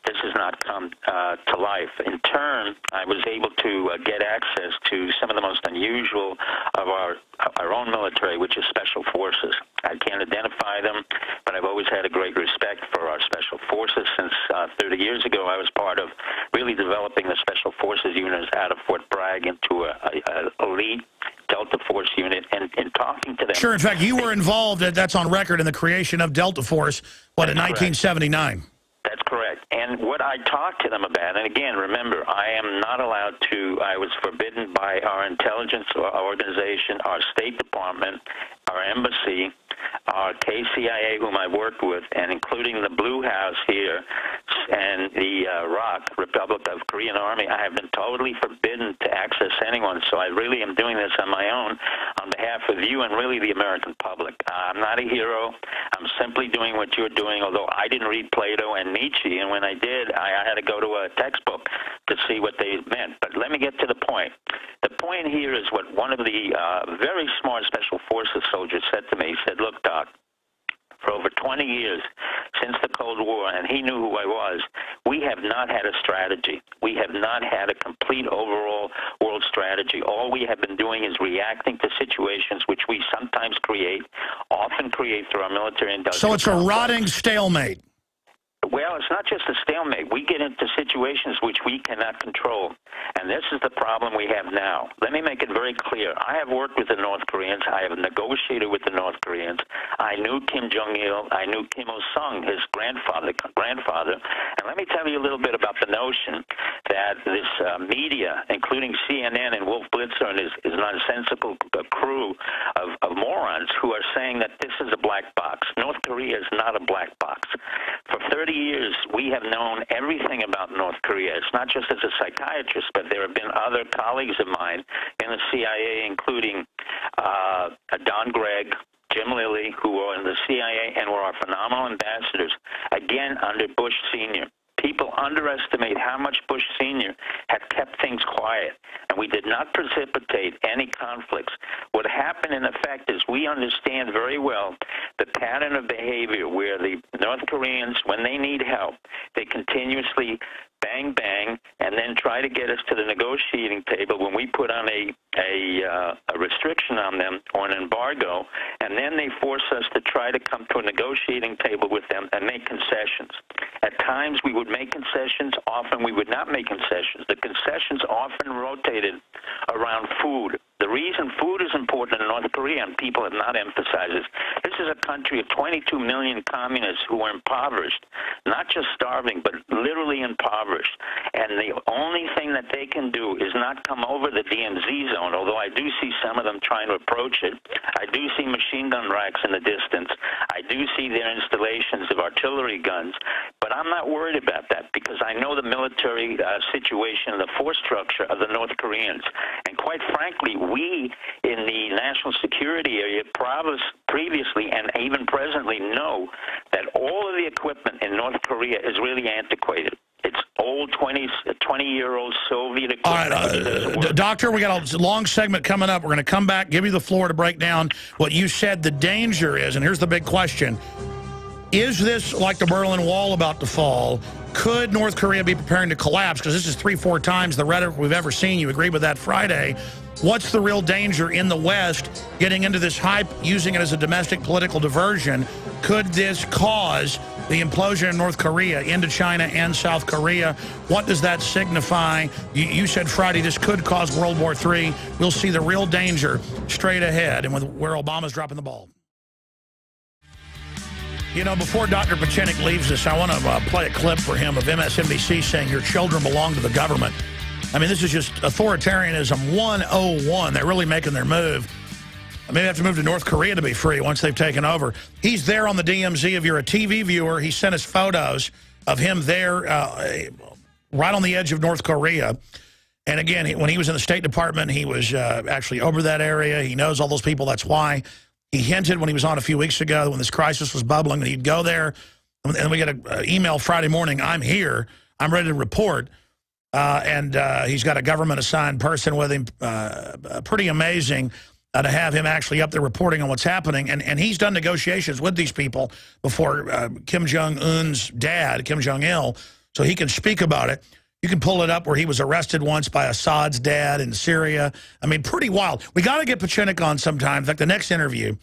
F: this has not come to life. In turn, I was able to get access to some of the most unusual of our own military, which is Special Forces. I can't identify them, but I've always had a great respect for our Special Forces. Since 30 years ago, I was part of really developing the Special Forces units out of Fort Bragg into an elite Delta Force unit, and in talking to them... Sure,
A: in fact, you were involved, that's on record, in the creation of Delta Force, what, in 1979?
F: That's correct. And what I talked to them about, and again, remember, I am not allowed to, I was forbidden by our intelligence organization, our State Department, our embassy, our KCIA, whom I worked with, and including the Blue House here and the ROK, Republic of Korean Army, I have been totally forbidden to access anyone. So I really am doing this on my own on behalf of you and really the American public. I'm not a hero. I'm simply doing what you're doing, although I didn't read Plato and Nietzsche, and when I did, I had to go to a textbook to see what they meant. But let me get to the point. The point here is what one of the very smart Special Forces soldiers said to me. He said, look, Doc, for over 20 years, since the Cold War, and he knew who I was, we have not had a strategy. We have not had a complete overall world strategy. All we have been doing is reacting to situations which we sometimes create, often create through our military industrial
A: So it's a rotting stalemate.
F: Well, it's not just a stalemate. We get into situations which we cannot control, and this is the problem we have now. Let me make it very clear. I have worked with the North Koreans. I have negotiated with the North Koreans. I knew Kim Jong-il. I knew Kim Il-sung, his grandfather. And let me tell you a little bit about the notion that this media, including CNN and Wolf Blitzer and his nonsensical crew of morons who are saying that this is a black box. North Korea is not a black box. For 30 years, we have known everything about North Korea. It's not just as a psychiatrist, but there have been other colleagues of mine in the CIA, including Don Gregg, Jim Lilly, who were in the CIA and were our phenomenal ambassadors, again, under Bush Sr. People underestimate how much Bush Sr. had kept things quiet, and we did not precipitate any conflicts. What happened, in effect, is we understand very well the pattern of behavior where the North Koreans, when they need help, they continuously bang, bang, and then try to get us to the negotiating table when we put on a restriction on them or an embargo, and then they force us to try to come to a negotiating table with them and make concessions. At times we would make concessions, often we would not make concessions. The concessions often rotated around food. The reason food is important in North Korea, and people have not emphasized this is a country of 22 million communists who are impoverished, not just starving, but literally impoverished. And the only thing that they can do is not come over the DMZ zone, although I do see some of them trying to approach it. I do see machine gun racks in the distance. I do see their installations of artillery guns. But I'm not worried about that because I know the military situation, the force structure of the North Koreans. And quite frankly, we in the national security area previously and even presently know that all of the equipment in North Korea is really antiquated. It's old 20-year-old Soviet equipment.
A: All right, Doctor, we got a long segment coming up. We're going to come back, give you the floor to break down what you said the danger is. And here's the big question. Is this like the Berlin Wall about to fall? Could North Korea be preparing to collapse? Because this is 3-4 times the rhetoric we've ever seen. You agreed with that Friday. What's the real danger in the West getting into this hype, using it as a domestic political diversion? Could this cause the implosion in North Korea into China and South Korea? What does that signify? You said Friday this could cause World War III. We'll see the real danger straight ahead and where Obama's dropping the ball. You know, before Dr. Pieczenik leaves us, I want to play a clip for him of MSNBC saying your children belong to the government. I mean, this is just authoritarianism 101. They're really making their move. Maybe they have to move to North Korea to be free once they've taken over. He's there on the DMZ. If you're a TV viewer, he sent us photos of him there right on the edge of North Korea. And again, when he was in the State Department, he was actually over that area. He knows all those people. That's why he hinted when he was on a few weeks ago when this crisis was bubbling that he'd go there. And we get an email Friday morning, I'm here. I'm ready to report. And he's got a government-assigned person with him. Pretty amazing to have him actually up there reporting on what's happening. And he's done negotiations with these people before Kim Jong-un's dad, Kim Jong-il, so he can speak about it. You can pull it up where he was arrested once by Assad's dad in Syria. I mean, pretty wild. We got to get Pieczenik on sometime. In fact, the next interview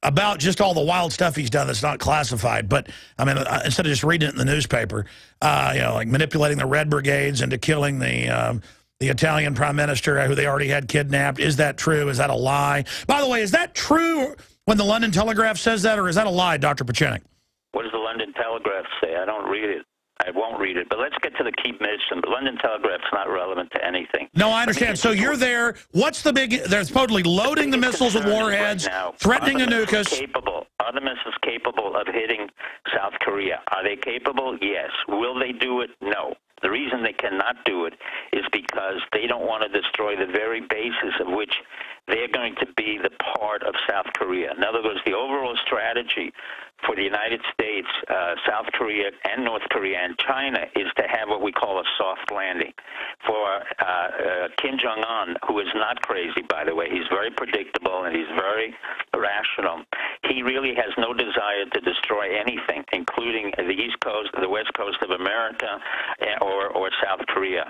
A: about just all the wild stuff he's done that's not classified. But, I mean, instead of just reading it in the newspaper, you know, like manipulating the Red Brigades into killing the Italian prime minister who they already had kidnapped. Is that true? Is that a lie? By the way, is that true when the London Telegraph says that, or is that a lie, Dr. Pieczenik?
F: What does the London Telegraph say? I don't read it. I won't read it. But let's get to the key mission. The London Telegraph's not relevant to anything.
A: No, I understand. So you're there. What's the big... They're supposedly loading the missiles with warheads, threatening to nuke us.
F: Are the missiles capable of hitting South Korea? Are they capable? Yes. Will they do it? No. The reason they cannot do it is because they don't want to destroy the very basis of which they're going to be the part of South Korea. In other words, the overall strategy for the United States, South Korea, and North Korea, and China is to have what we call a soft landing. For Kim Jong-un, who is not crazy, by the way, he's very predictable and he's very rational. he really has no desire to destroy anything, including the East Coast, the West Coast of America, or South Korea.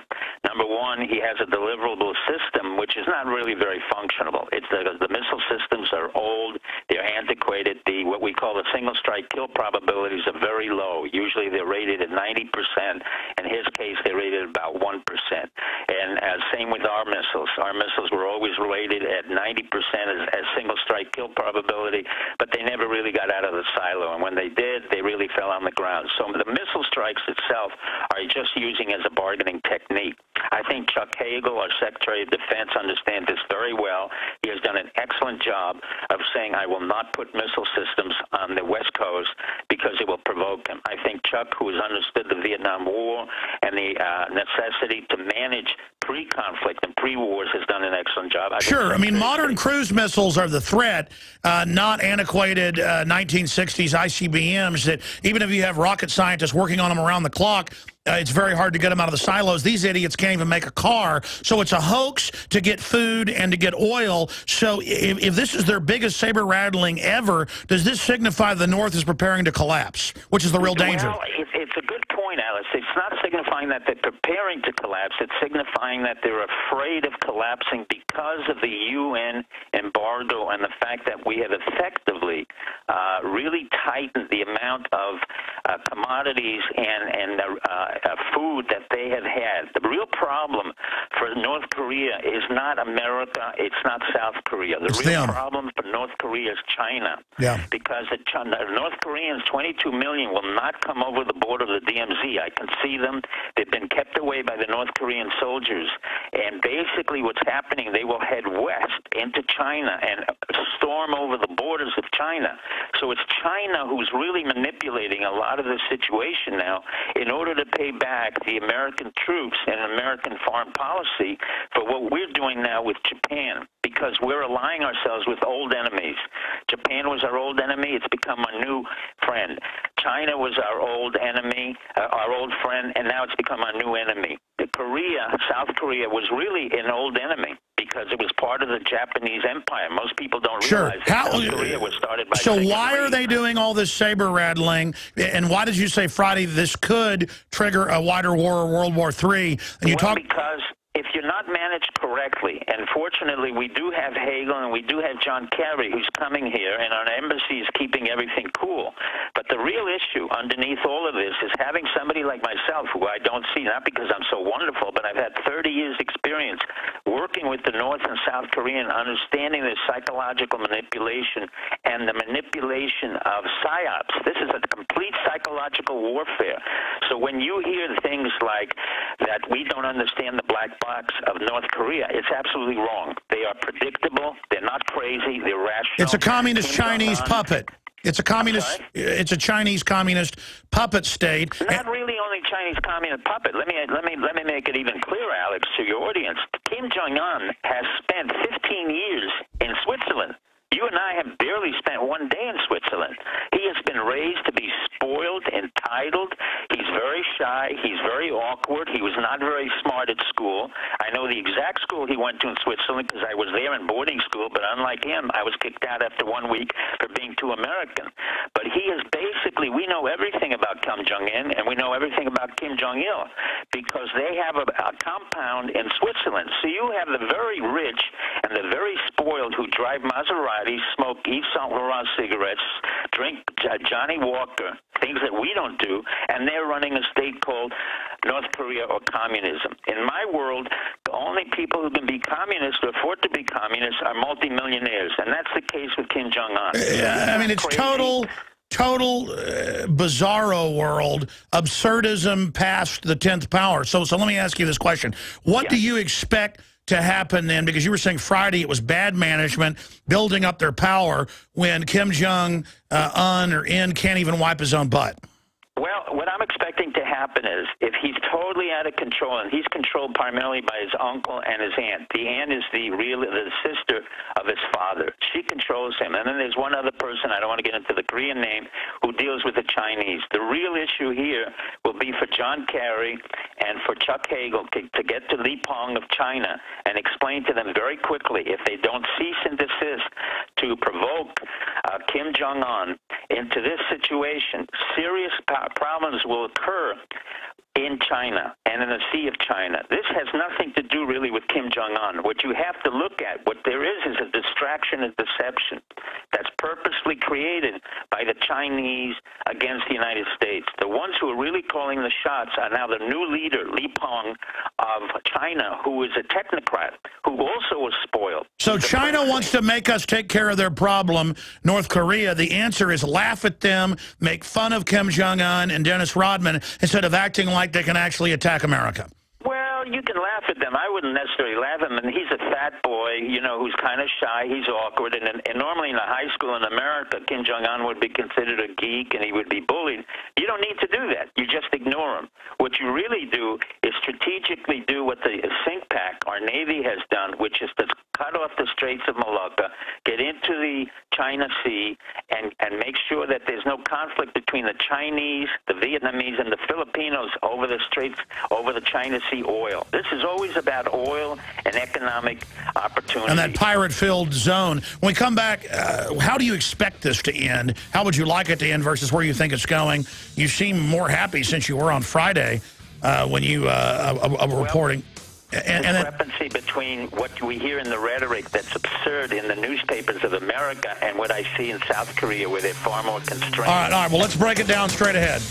F: Number one, he has a deliverable system which is not really very functional. It's the missile systems are old, they're antiquated. What we call the single strike kill probabilities are very low. Usually they're rated at 90%. In his case, they're rated at about 1%. And same with our missiles. Our missiles were always rated at 90% as single strike kill probability, but they never really got out of the silo. And when they did, they really fell on the ground. So the missile strikes itself are just using as a bargaining technique. I think Chuck Hagel, our Secretary of Defense, understands this very well. He has done an excellent job of saying, I will not put missile systems on the West Coast because it will provoke him. I think Chuck, who has understood the Vietnam War and the necessity to manage pre-conflict and pre-wars, has done an excellent job.
A: Sure. I mean, modern cruise missiles are the threat, not antiquated 1960s ICBMs that even if you have rocket scientists working on them around the clock, it's very hard to get them out of the silos. These idiots can't even make a car. So it's a hoax to get food and to get oil. So if this is their biggest saber-rattling ever, does this signify the North is preparing to collapse, which is the real danger?
F: Well, it's a good point, Alice. It's not signifying that they're preparing to collapse. It's signifying that they're afraid of collapsing because of the UN embargo and the fact that we have effectively really tightened the amount of commodities and food that they have had. The real problem for North Korea is not America, it's not South Korea. The real problem for North Korea is China.
A: Yeah.
F: Because the North Koreans, 22 million, will not come over the border of the DMZ. I can see them. They've been kept away by the North Korean soldiers. And basically what's happening, they will head west into China and storm over the borders of China. So it's China who's really manipulating a lot of the situation now in order to pay back the American troops and American foreign policy for what we're doing now with Japan, because we're allying ourselves with old enemies. Japan was our old enemy. It's become our new friend. China was our old enemy, our old friend, and now it's become our new enemy. South Korea was really an old enemy because it was part of the Japanese empire. Most people don't realize that South Korea was started by...
A: So why are they doing all this saber-rattling, and why did you say Friday this could trigger a wider war or World War III? And
F: Because if you're not managed correctly, and fortunately we do have Hagel and we do have John Kerry who's coming here, and our embassy is keeping everything cool. But the real issue underneath all of this is having somebody like myself, who I don't see, not because I'm so wonderful, but I've had 30 years experience working with the North and South Korean, understanding the psychological manipulation and the manipulation of psyops. This is a complete psychological warfare. So when you hear things like that we don't understand the black box of North Korea, it's absolutely wrong. They are predictable. They're not crazy. They're rational.
A: It's a communist Chinese puppet. It's a communist. It's a Chinese communist puppet state.
F: Not really only Chinese communist puppet. Let me make it even clearer, Alex, to your audience. Kim Jong-un has spent 15 years in Switzerland. You and I have barely spent one day in Switzerland. He has been raised to be spoiled, entitled. He's very shy. He's very awkward. He was not very smart at school. I know the exact school he went to in Switzerland because I was there in boarding school, but unlike him, I was kicked out after 1 week for being too American. But he is basically, we know everything about Kim Jong-un, and we know everything about Kim Jong-il because they have a compound in Switzerland. So you have the very rich and the very spoiled who drive Maserati, smoke Yves Saint Laurent cigarettes, drink Johnny Walker, things that we don't do, and they're running a state called North Korea or communism. In my world, the only people who can be communists or afford to be communists are multimillionaires, and that's the case with Kim Jong-un.
A: I mean, it's total bizarro world, absurdism past the 10th power. So let me ask you this question. What do you expect to happen then? Because you were saying Friday it was bad management building up their power when Kim Jong-un or In can't even wipe his own butt.
F: Well, what I'm expecting to happen is, if he's totally out of control, and he's controlled primarily by his uncle and his aunt. The aunt is the sister of his father. She controls him. And then there's one other person, I don't want to get into the Korean name, who deals with the Chinese. The real issue here will be for John Kerry and for Chuck Hagel to get to Li Peng of China and explain to them very quickly, if they don't cease and desist to provoke Kim Jong-un into this situation, serious problems will occur in China and in the Sea of China. This has nothing to do really with Kim Jong-un. What you have to look at, what there is a distraction and deception that's purposely created by the Chinese against the United States. The ones who are really calling the shots are now the new leader, Li Peng of China, who is a technocrat, who also was spoiled.
A: So China wants to make us take care of their problem. North Korea, the answer is laugh at them, make fun of Kim Jong-un and Dennis Rodman, instead of acting like they can actually attack America.
F: Well, you can laugh at them. I wouldn't necessarily laugh at him. And he's a fat boy, you know, who's kind of shy. He's awkward. And normally in a high school in America, Kim Jong-un would be considered a geek and he would be bullied. You don't need to do that. You just ignore him. What you really do is strategically do what the CINCPAC, our Navy, has done, which is to cut off the Straits of Malacca, get into the China Sea, and make sure that there's no conflict between the Chinese, the Vietnamese, and the Filipinos over the Straits, over the China Sea oil. This is always about oil and economic opportunity.
A: And that pirate-filled zone. When we come back, how do you expect this to end? How would you like it to end versus where you think it's going? You seem more happy since you were on Friday when you were reporting.
F: And discrepancy between what we hear in the rhetoric that's absurd in the newspapers of America and what I see in South Korea, where they're far more constrained.
A: All right. Well, let's break it down straight ahead.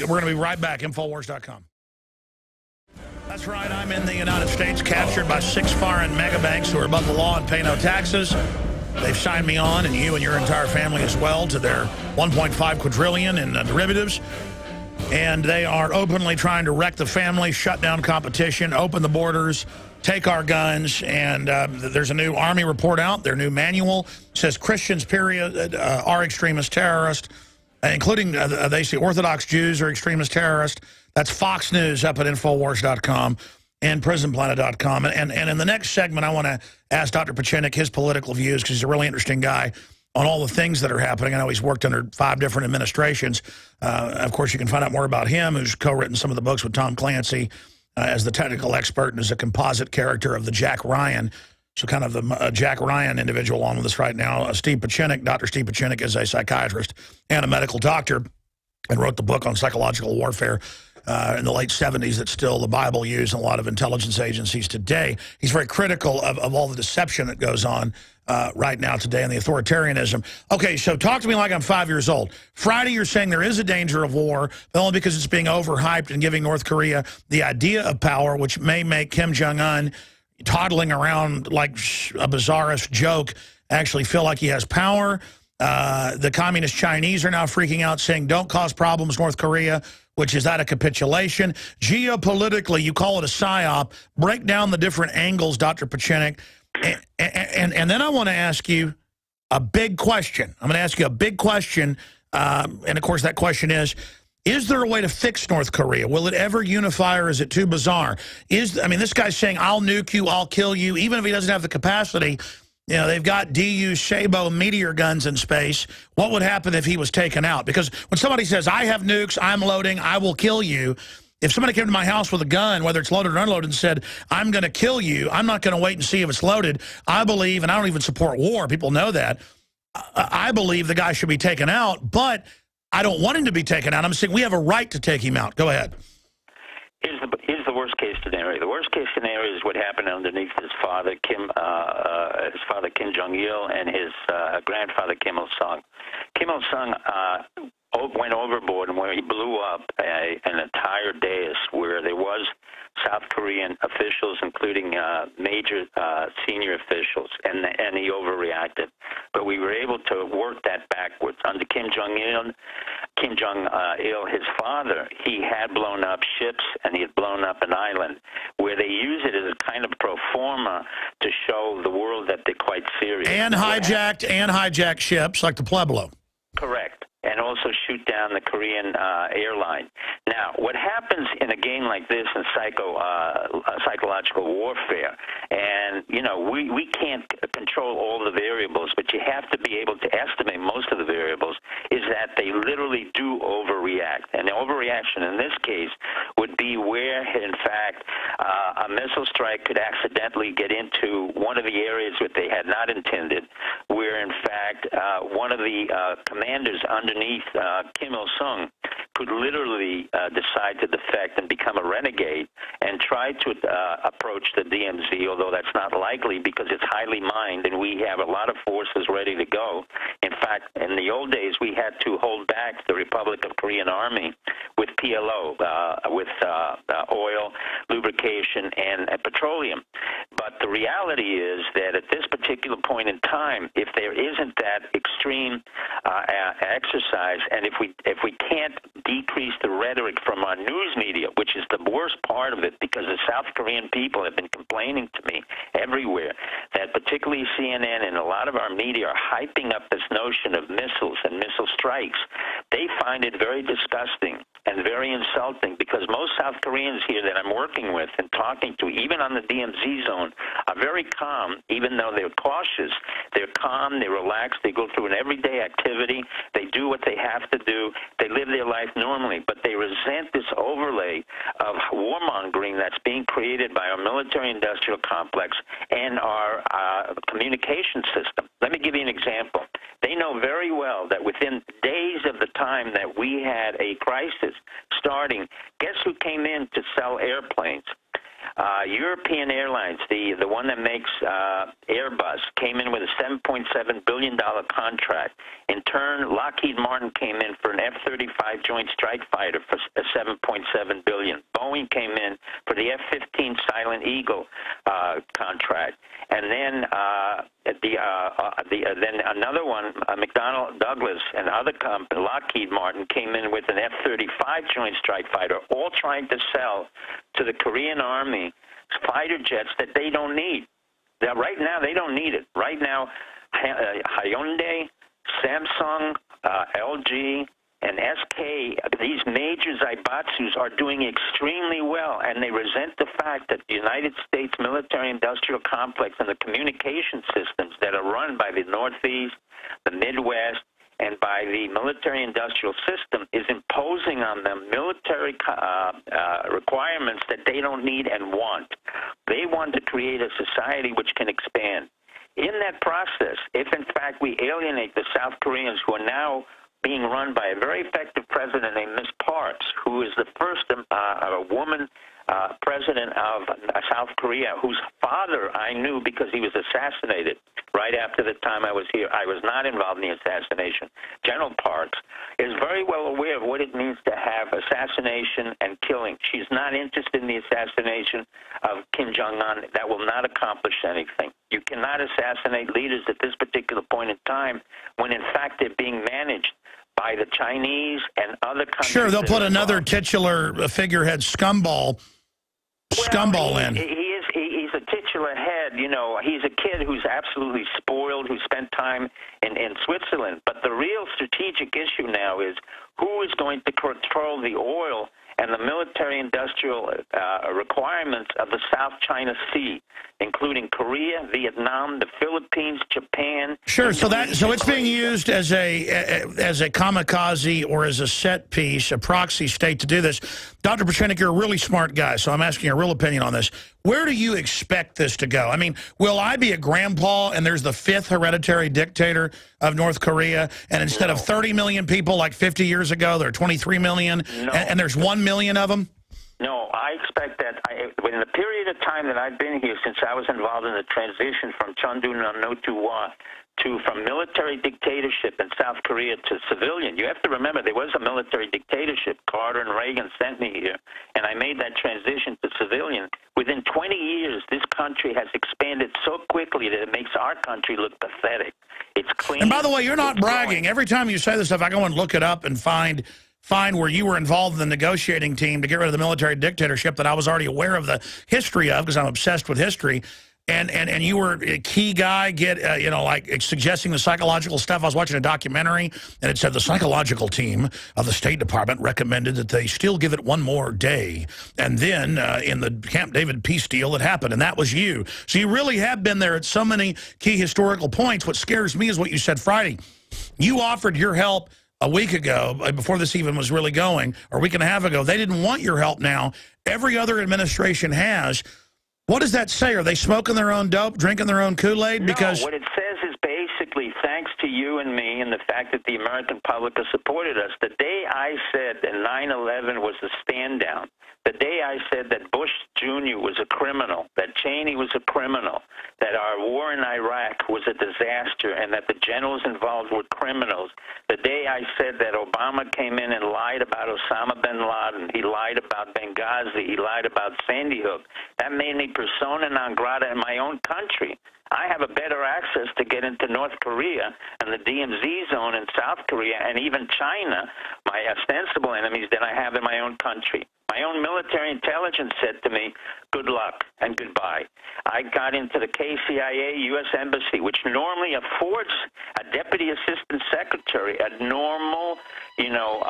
A: We're going to be right back. Infowars.com. That's right. I'm in the United States, captured by 6 foreign megabanks who are above the law and pay no taxes. They've signed me on, and you and your entire family as well, to their 1.5 quadrillion in derivatives. And they are openly trying to wreck the family, shut down competition, open the borders, take our guns. And there's a new Army report out. Their new manual says Christians, period, are extremist terrorists, including, they say, Orthodox Jews are extremist terrorists. That's Fox News up at Infowars.com and PrisonPlanet.com. And in the next segment, I want to ask Dr. Pieczenik his political views, because he's a really interesting guy on all the things that are happening. I know he's worked under 5 different administrations. Of course, you can find out more about him, who's co-written some of the books with Tom Clancy as the technical expert and as a composite character of the Jack Ryan. So kind of the Jack Ryan individual on with us right now. Steve Pieczenik, Dr. Steve Pieczenik, is a psychiatrist and a medical doctor and wrote the book on psychological warfare in the late 70s that still the Bible used in a lot of intelligence agencies today. He's very critical of all the deception that goes on right now today and the authoritarianism. Okay, so talk to me like I'm 5 years old. Friday, you're saying there is a danger of war, but only because it's being overhyped and giving North Korea the idea of power, which may make Kim Jong-un toddling around like a bizarrest joke actually feel like he has power. The communist Chinese are now freaking out, saying don't cause problems, North Korea, which is that a capitulation? Geopolitically, you call it a psyop. Break down the different angles, Dr. Pieczenik. And then I want to ask you a big question. I'm going to ask you a big question. And, of course, that question is there a way to fix North Korea? Will it ever unify, or is it too bizarre? I mean, this guy's saying, I'll nuke you, I'll kill you, even if he doesn't have the capacity. You know, they've got DU Shabo meteor guns in space. What would happen if he was taken out? Because when somebody says, I have nukes, I'm loading, I will kill you, if somebody came to my house with a gun, whether it's loaded or unloaded, and said, I'm going to kill you, I'm not going to wait and see if it's loaded, I believe, and I don't even support war, people know that, I believe the guy should be taken out, but I don't want him to be taken out. I'm saying we have a right to take him out. Go ahead.
F: Here's the worst case scenario. The worst case scenario is what happened underneath his father Kim Jong-il and his grandfather Kim Il-sung. Kim Il-sung went overboard, and where he blew up an entire dais where there was South Korean officials, including major senior officials, and he overreacted. But we were able to work that backwards. Under Kim Jong-il, his father, he had blown up ships and he had blown up an island where they use it as a kind of pro forma to show the world that they're quite serious.
A: And hijacked ships like the Pueblo.
F: Correct. And also shoot down the Korean airline. Now, what happens in a game like this in psychological warfare, and, you know, we can't control all the variables, but you have to be able to estimate most of the variables, is that they literally do overreact. And the overreaction in this case would be where, in fact, a missile strike could accidentally get into one of the areas that they had not intended, where, in fact, one of the commanders underneath Kim Il-sung could literally decide to defect and become a renegade and try to approach the DMZ, although that's not likely because it's highly mined and we have a lot of forces ready to go. In fact, in the old days, we had to hold back the Republic of Korean Army with PLO, with oil, lubrication, and petroleum. But the reality is that at this particular point in time, if there isn't that extreme exercise, and if we can't decrease the rhetoric from our news media, which is the worst part of it, because the South Korean people have been complaining to me everywhere that particularly CNN and a lot of our media are hyping up this notion of missiles and missile strikes. They find it very disgusting and very insulting, because most South Koreans here that I'm working with and talking to, even on the DMZ zone, are very calm, even though they're cautious. They're calm, they're relaxed, they go through an everyday activity, they do what they have to do, they live their life normally, but they resent this overlay of warmongering that's being created by our military-industrial complex and our communication system. Let me give you an example. They know very well that within days of the time that we had a crisis starting, guess who came in to sell airplanes? European Airlines, the one that makes Airbus, came in with a $7.7 billion contract. In turn, Lockheed Martin came in for an F-35 Joint Strike Fighter for $7.7 billion. Boeing came in for the F-15 Silent Eagle contract. And then then another one, McDonnell Douglas and other companies, Lockheed Martin, came in with an F-35 Joint Strike Fighter, all trying to sell to the Korean Army fighter jets that they don't need. Now, right now, they don't need it. Right now, Hyundai, Samsung, LG, and SK, these major zaibatsus are doing extremely well, and they resent the fact that the United States military-industrial complex and the communication systems that are run by the Northeast, the Midwest, and by the military-industrial system is imposing on them military requirements that they don't need and want. They want to create a society which can expand. In that process, if in fact we alienate the South Koreans, who are now being run by a very effective president named Ms. Parks, who is the first woman president of South Korea, whose father I knew because he was assassinated right after the time I was here. I was not involved in the assassination. General Parks is very well aware of what it means to have assassination and killing. She's not interested in the assassination of Kim Jong-un. That will not accomplish anything. You cannot assassinate leaders at this particular point in time when, in fact, they're being managed by the Chinese and other countries.
A: Sure, they'll put another titular figurehead scumball in.
F: He's a titular head. You know, he's a kid who's absolutely spoiled, who spent time in Switzerland. But the real strategic issue now is who is going to control the oil and the military-industrial requirements of the South China Sea, including Korea, Vietnam, the Philippines, Japan.
A: Sure. So it's being used as a kamikaze or as a set piece, a proxy state to do this. Dr. Pieczenik, you're a really smart guy, so I'm asking your real opinion on this. Where do you expect this to go? I mean, will I be a grandpa and there's the 5th hereditary dictator of North Korea, and instead of 30 million people like 50 years ago, there are 23 million, and there's 1 million of them?
F: No, I expect that in the period of time that I've been here, since I was involved in the transition from Chundu Notuwa from military dictatorship in South Korea to civilian. You have to remember, there was a military dictatorship. Carter and Reagan sent me here, and I made that transition to civilian. Within 20 years, this country has expanded so quickly that it makes our country look pathetic. It's clean.
A: And by the way, you're not bragging. Every time you say this stuff, I go and look it up and find where you were involved in the negotiating team to get rid of the military dictatorship that I was already aware of the history of, because I'm obsessed with history. and you were a key guy, get you know, like suggesting the psychological stuff. I was watching a documentary, and it said the psychological team of the State Department recommended that they still give it one more day. And then in the Camp David peace deal, it happened, and that was you. So you really have been there at so many key historical points. What scares me is what you said Friday. You offered your help a week ago, before this even was really going, or a week and a half ago. They didn't want your help now. Every other administration has. What does that say? Are they smoking their own dope, drinking their own Kool-Aid? Because
F: no, what it says is basically thanks to you and me and the fact that the American public has supported us. The day I said that 9/11 was a stand down, the day I said that Bush Jr. was a criminal, that Cheney was a criminal, that our war in Iraq was a disaster, and that the generals involved were criminals, the day I said that Obama came in and lied about Osama bin Laden, he lied about Benghazi, he lied about Sandy Hook, that made me persona non grata in my own country. I have a better access to get into North Korea and the DMZ zone in South Korea and even China, my ostensible enemies, than I have in my own country. My own military intelligence said to me, good luck and goodbye. I got into the KCIA U.S. Embassy, which normally affords a deputy assistant secretary a normal, you know,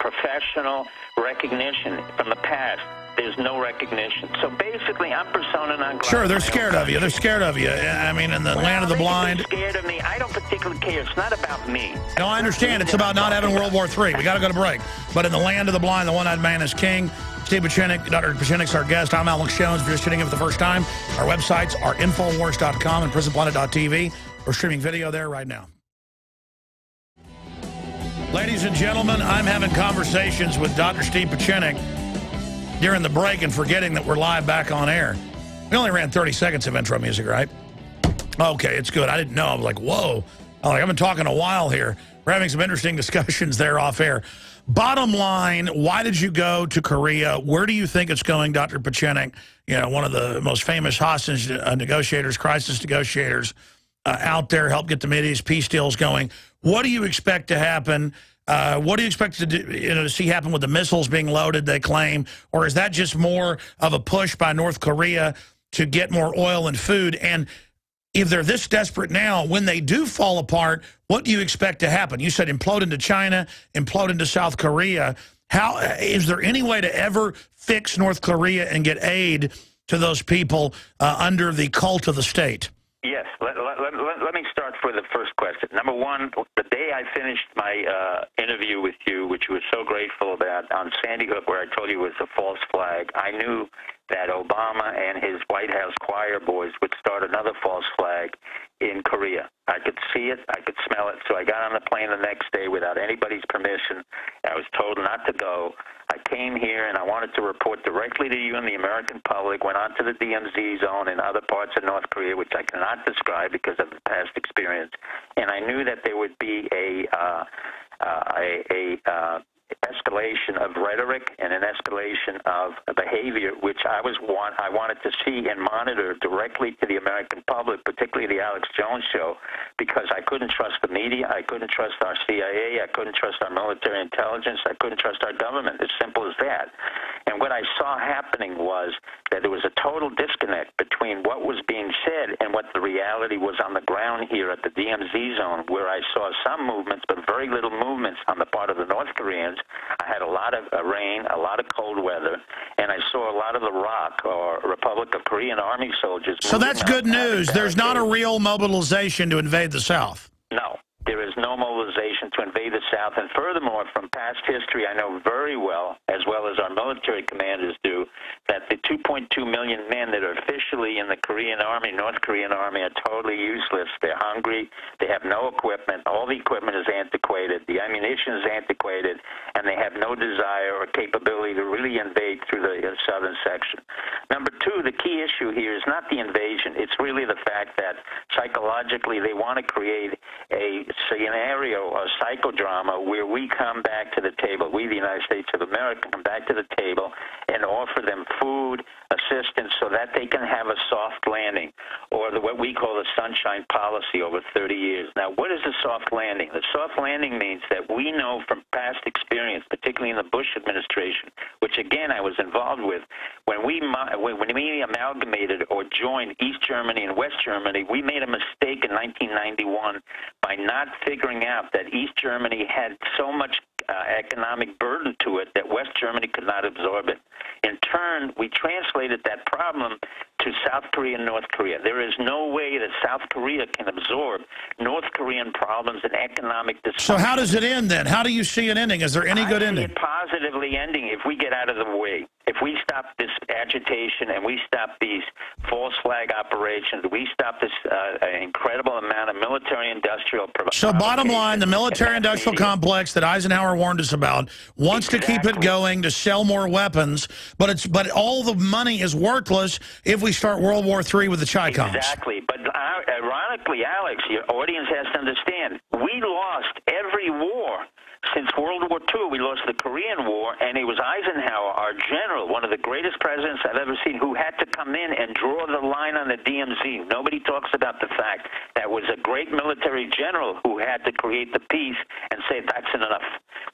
F: professional recognition from the past. There's no recognition. So basically, I'm persona non grata.
A: Sure, they're scared of you. They're scared of you. I mean, in the land of the blind.
F: They're scared of me. I don't particularly care. It's not about me.
A: No, I understand. It's about not having World War III. We got to go to break. But in the land of the blind, the one-eyed man is king. Steve Pieczenik, Dr. Pieczenik's our guest. I'm Alex Jones. If you're just tuning in for the first time, our websites are Infowars.com and PrisonPlanet.tv. We're streaming video there right now. Ladies and gentlemen, I'm having conversations with Dr. Steve Pieczenik during the break and forgetting that we're live back on air. We only ran 30 seconds of intro music, right? Okay, it's good. I didn't know. I was like, whoa. I've been talking a while here. We're having some interesting discussions there off air. Bottom line, why did you go to Korea? Where do you think it's going, Dr. Pieczenik? You know, one of the most famous hostage negotiators, crisis negotiators out there, help get the Mideast peace deals going. What do you expect to happen? What do you expect to do, to see happen with the missiles being loaded, they claim? Or is that just more of a push by North Korea to get more oil and food? And if they're this desperate now, when they do fall apart, what do you expect to happen? You said implode into China, implode into South Korea. How is there any way to ever fix North Korea and get aid to those people under the cult of the state?
F: Yes. Let me start for the first question. Number one, the day I finished my interview with you, which you were so grateful about, on Sandy Hook, where I told you it was a false flag, I knew that Obama and his White House choir boys would start another false flag in Korea. I could see it. I could smell it. So I got on the plane the next day without anybody's permission. I was told not to go. I came here and I wanted to report directly to you and the American public, went on to the DMZ zone and other parts of North Korea, which I cannot describe because of the past experience. And I knew that there would be a escalation of rhetoric and an escalation of behavior, which I wanted to see and monitor directly to the American public, particularly the Alex Jones show, because I couldn't trust the media, I couldn't trust our CIA, I couldn't trust our military intelligence, I couldn't trust our government, as simple as that. And what I saw happening was that there was a total disconnect between what was being said and what the reality was on the ground here at the DMZ zone, where I saw some movements, but very little movements on the part of the North Koreans. I had a lot of rain, a lot of cold weather, and I saw a lot of the ROK, or Republic of Korean Army soldiers.
A: So that's good news. There's not a real mobilization to invade the South.
F: No. There is no mobilization to invade the South. And furthermore, from past history, I know very well, as well as our military commanders do, that the 2.2 million men that are officially in the Korean Army, North Korean Army, are totally useless. They're hungry. They have no equipment. All the equipment is antiquated. The ammunition is antiquated. And they have no desire or capability to really invade through the southern section. Number two, the key issue here is not the invasion. It's really the fact that psychologically they want to create a scenario, a psychodrama, where we come back to the table, we, the United States of America, come back to the table and offer them food, assistance, so that they can have a soft landing, or what we call the sunshine policy over 30 years. Now, what is the soft landing? The soft landing means that we know from past experience, particularly in the Bush administration, which, again, I was involved with, when we amalgamated or joined East Germany and West Germany, we made a mistake in 1991 by not figuring out that East Germany had so much economic burden to it that West Germany could not absorb it. In turn, we translated that problem to South Korea and North Korea. There is no way that South Korea can absorb North Korean problems and economic dysfunction.
A: So how does it end then? How do you see it ending? Is there any good ending?
F: I see it positively ending if we get out of the way. If we stop this agitation and we stop these false flag operations, we stop this incredible amount of military-industrial
A: So bottom line, the military-industrial complex that Eisenhower warned us about wants to keep it going, to sell more weapons, but all the money is worthless if we start World War III with the Chi-Coms.
F: Exactly. But ironically, Alex, your audience has to understand, we lost every war. Since World War II, we lost the Korean War, and it was Eisenhower, our general, one of the greatest presidents I've ever seen, who had to come in and draw the line on the DMZ. Nobody talks about the fact that was a great military general who had to create the peace and say, that's enough.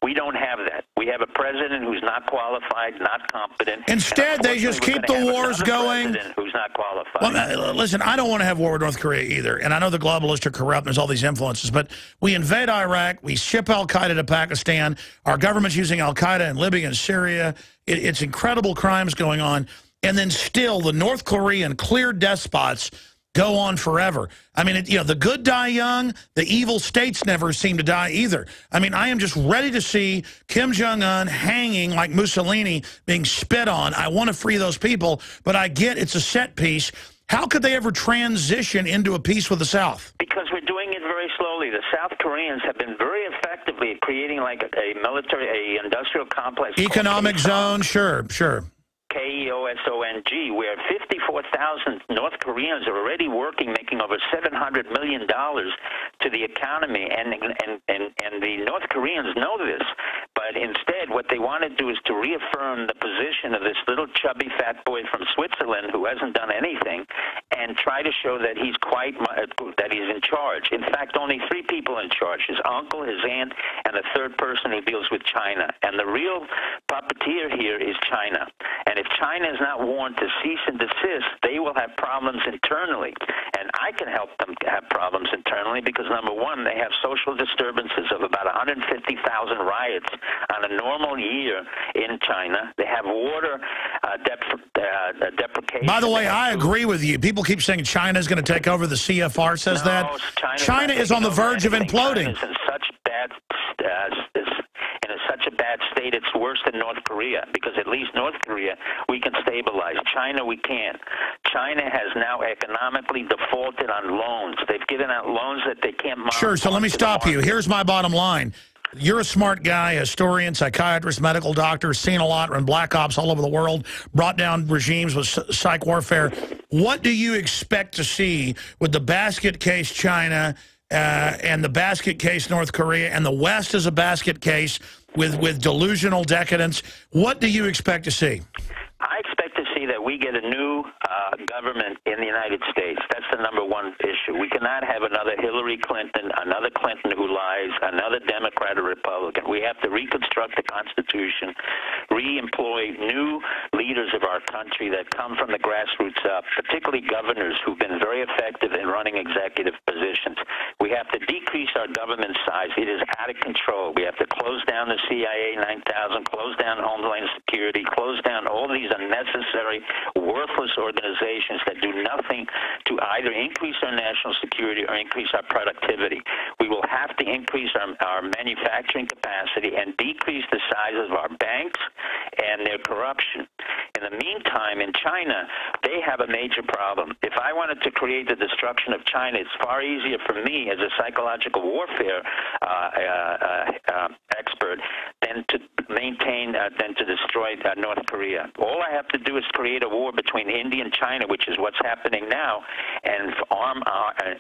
F: We don't have that. We have a president who's not qualified, not competent.
A: Instead, they just keep the wars going.
F: Who's not qualified.
A: Well, listen, I don't want to have war with North Korea either, and I know the globalists are corrupt, there's all these influences, but we invade Iraq, we ship al-Qaeda to Pakistan, our government's using al-Qaeda in Libya and Syria, it's incredible crimes going on, and then still the North Korean clear despots go on forever. I mean, the good die young, the evil states never seem to die either. I mean, I am just ready to see Kim Jong-un hanging like Mussolini, being spit on. I want to free those people, but I get it's a set piece. How could they ever transition into a peace with the South?
F: Because we're doing it very slowly. The South Koreans have been very effectively creating like a industrial complex. Economic
A: zone, sure.
F: KEOSONG, where 54,000 North Koreans are already working, making over $700 million to the economy, and the North Koreans know this. But instead, what they want to do is to reaffirm the position of this little chubby fat boy from Switzerland who hasn't done anything, and try to show that he's that he's in charge. In fact, only 3 people in charge: his uncle, his aunt, and the third person who deals with China. And the real puppeteer here is China. And if China is not warned to cease and desist, they will have problems internally. And I can help them have problems internally because, number one, they have social disturbances of about 150,000 riots on a normal year in China. They have water deprecation.
A: By the way, I agree with you. People keep saying China's going to take over. The CFR says that. China is on the verge of imploding.
F: China's in such a bad state, it's worse than North Korea, because at least North Korea we can stabilize. China we can't. China has now economically defaulted on loans. They've given out loans that they can't monitor.
A: Sure, so let me stop you. Here's my bottom line. You're a smart guy, historian, psychiatrist, medical doctor, seen a lot, run black ops all over the world, brought down regimes with psych warfare. What do you expect to see with the basket case China and the basket case North Korea, and the West as a basket case with delusional decadence? What do you expect to see?
F: I expect to see that we get a new government in the United States. That's the number one issue. We cannot have another Hillary Clinton, another Clinton who lies, another Democrat or Republican. We have to reconstruct the Constitution, re-employ new leaders of our country that come from the grassroots up, particularly governors who've been very effective in running executive positions. We have to decrease our government size. It is out of control. We have to close down the CIA 9000, close down Homeland Security, close down all these unnecessary, worthless organizations that do nothing to either increase our national security or increase our productivity. We will have to increase our manufacturing capacity and decrease the size of our banks and their corruption. In the meantime, in China, they have a major problem. If I wanted to create the destruction of China, it's far easier for me as a psychological warfare expert than to maintain, than to destroy North Korea. All I have to do is create a war between India and China, which is what's happening now, and arm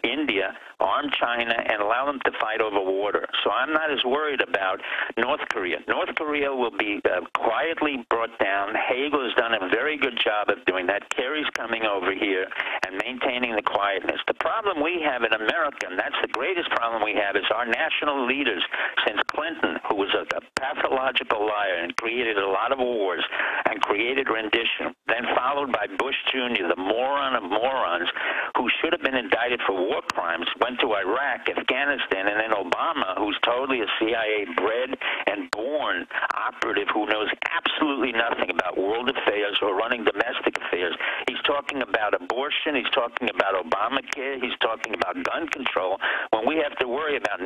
F: India, arm China, and allow them to fight over water. So I'm not as worried about North Korea. North Korea will be quietly brought down. Hagel has done a very good job of doing that. Kerry's coming over here and maintaining the quietness. The problem we have in America, and that's the greatest problem we have, is our national leaders since Clinton, who was a pathological liar and created a lot of wars and created rendition, then followed by Bush Jr., the moron of morons, who should have been indicted for war crimes, went to Iraq, Afghanistan, and then Obama, who's totally a CIA-bred and born operative who knows absolutely nothing about world affairs or running domestic affairs. He's talking about abortion. He's talking about Obamacare. He's talking about gun control. When we have to worry about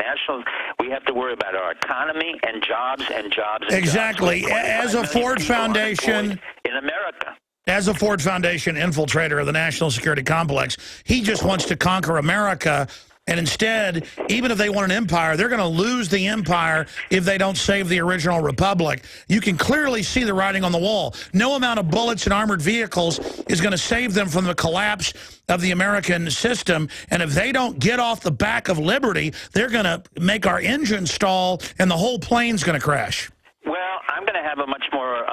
F: we have to worry about our economy and jobs and jobs and
A: exactly.
F: jobs.
A: As a Ford Foundation
F: in America.
A: As a Ford Foundation infiltrator of the national security complex, he just wants to conquer America. And instead, even if they want an empire, they're going to lose the empire if they don't save the original republic. You can clearly see the writing on the wall. No amount of bullets and armored vehicles is going to save them from the collapse of the American system. And if they don't get off the back of liberty, they're going to make our engine stall and the whole plane's going to crash.
F: Well, I'm going to have a much more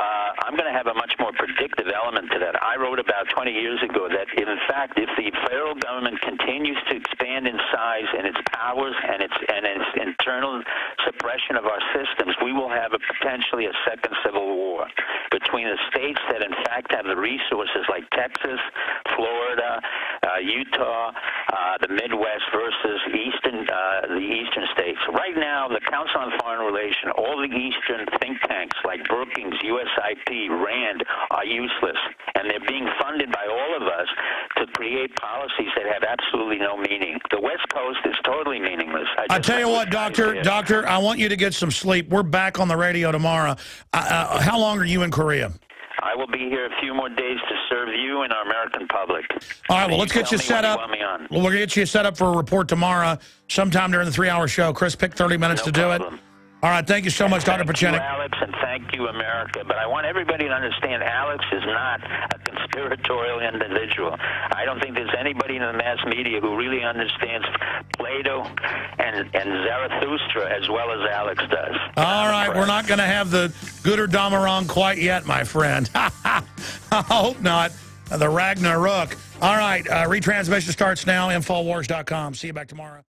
F: predictive element to that. I wrote about 20 years ago that, in fact, if the federal government continues to expand in size and its powers and its internal suppression of our systems, we will have potentially a second civil war between the states that, in fact, have the resources like Texas, Florida, Utah, the Midwest versus the eastern states. Right now, the Council on Foreign Relations, all the eastern think tanks like Brookings, USIP, RAND are useless, and they're being funded by all of us to create policies that have absolutely no meaning. The West Coast is totally meaningless.
A: I tell you what, Doctor, I want you to get some sleep. We're back on the radio tomorrow. How long are you in Korea?
F: I will be here a few more days to serve you and our American public.
A: All right, well, let's get you set up. Well, we're going to get you set up for a report tomorrow, sometime during the 3-hour show. Chris, pick 30 minutes to do it. All right, thank you so much, Dr. Pieczenik.
F: Thank you, Alex, and thank you, America. But I want everybody to understand Alex is not a conspiratorial individual. I don't think there's anybody in the mass media who really understands Plato and Zarathustra as well as Alex does.
A: All right, we're not going to have the good or dumb or wrong quite yet, my friend. I hope not. The Ragnarok. All right, retransmission starts now, Infowars.com. See you back tomorrow.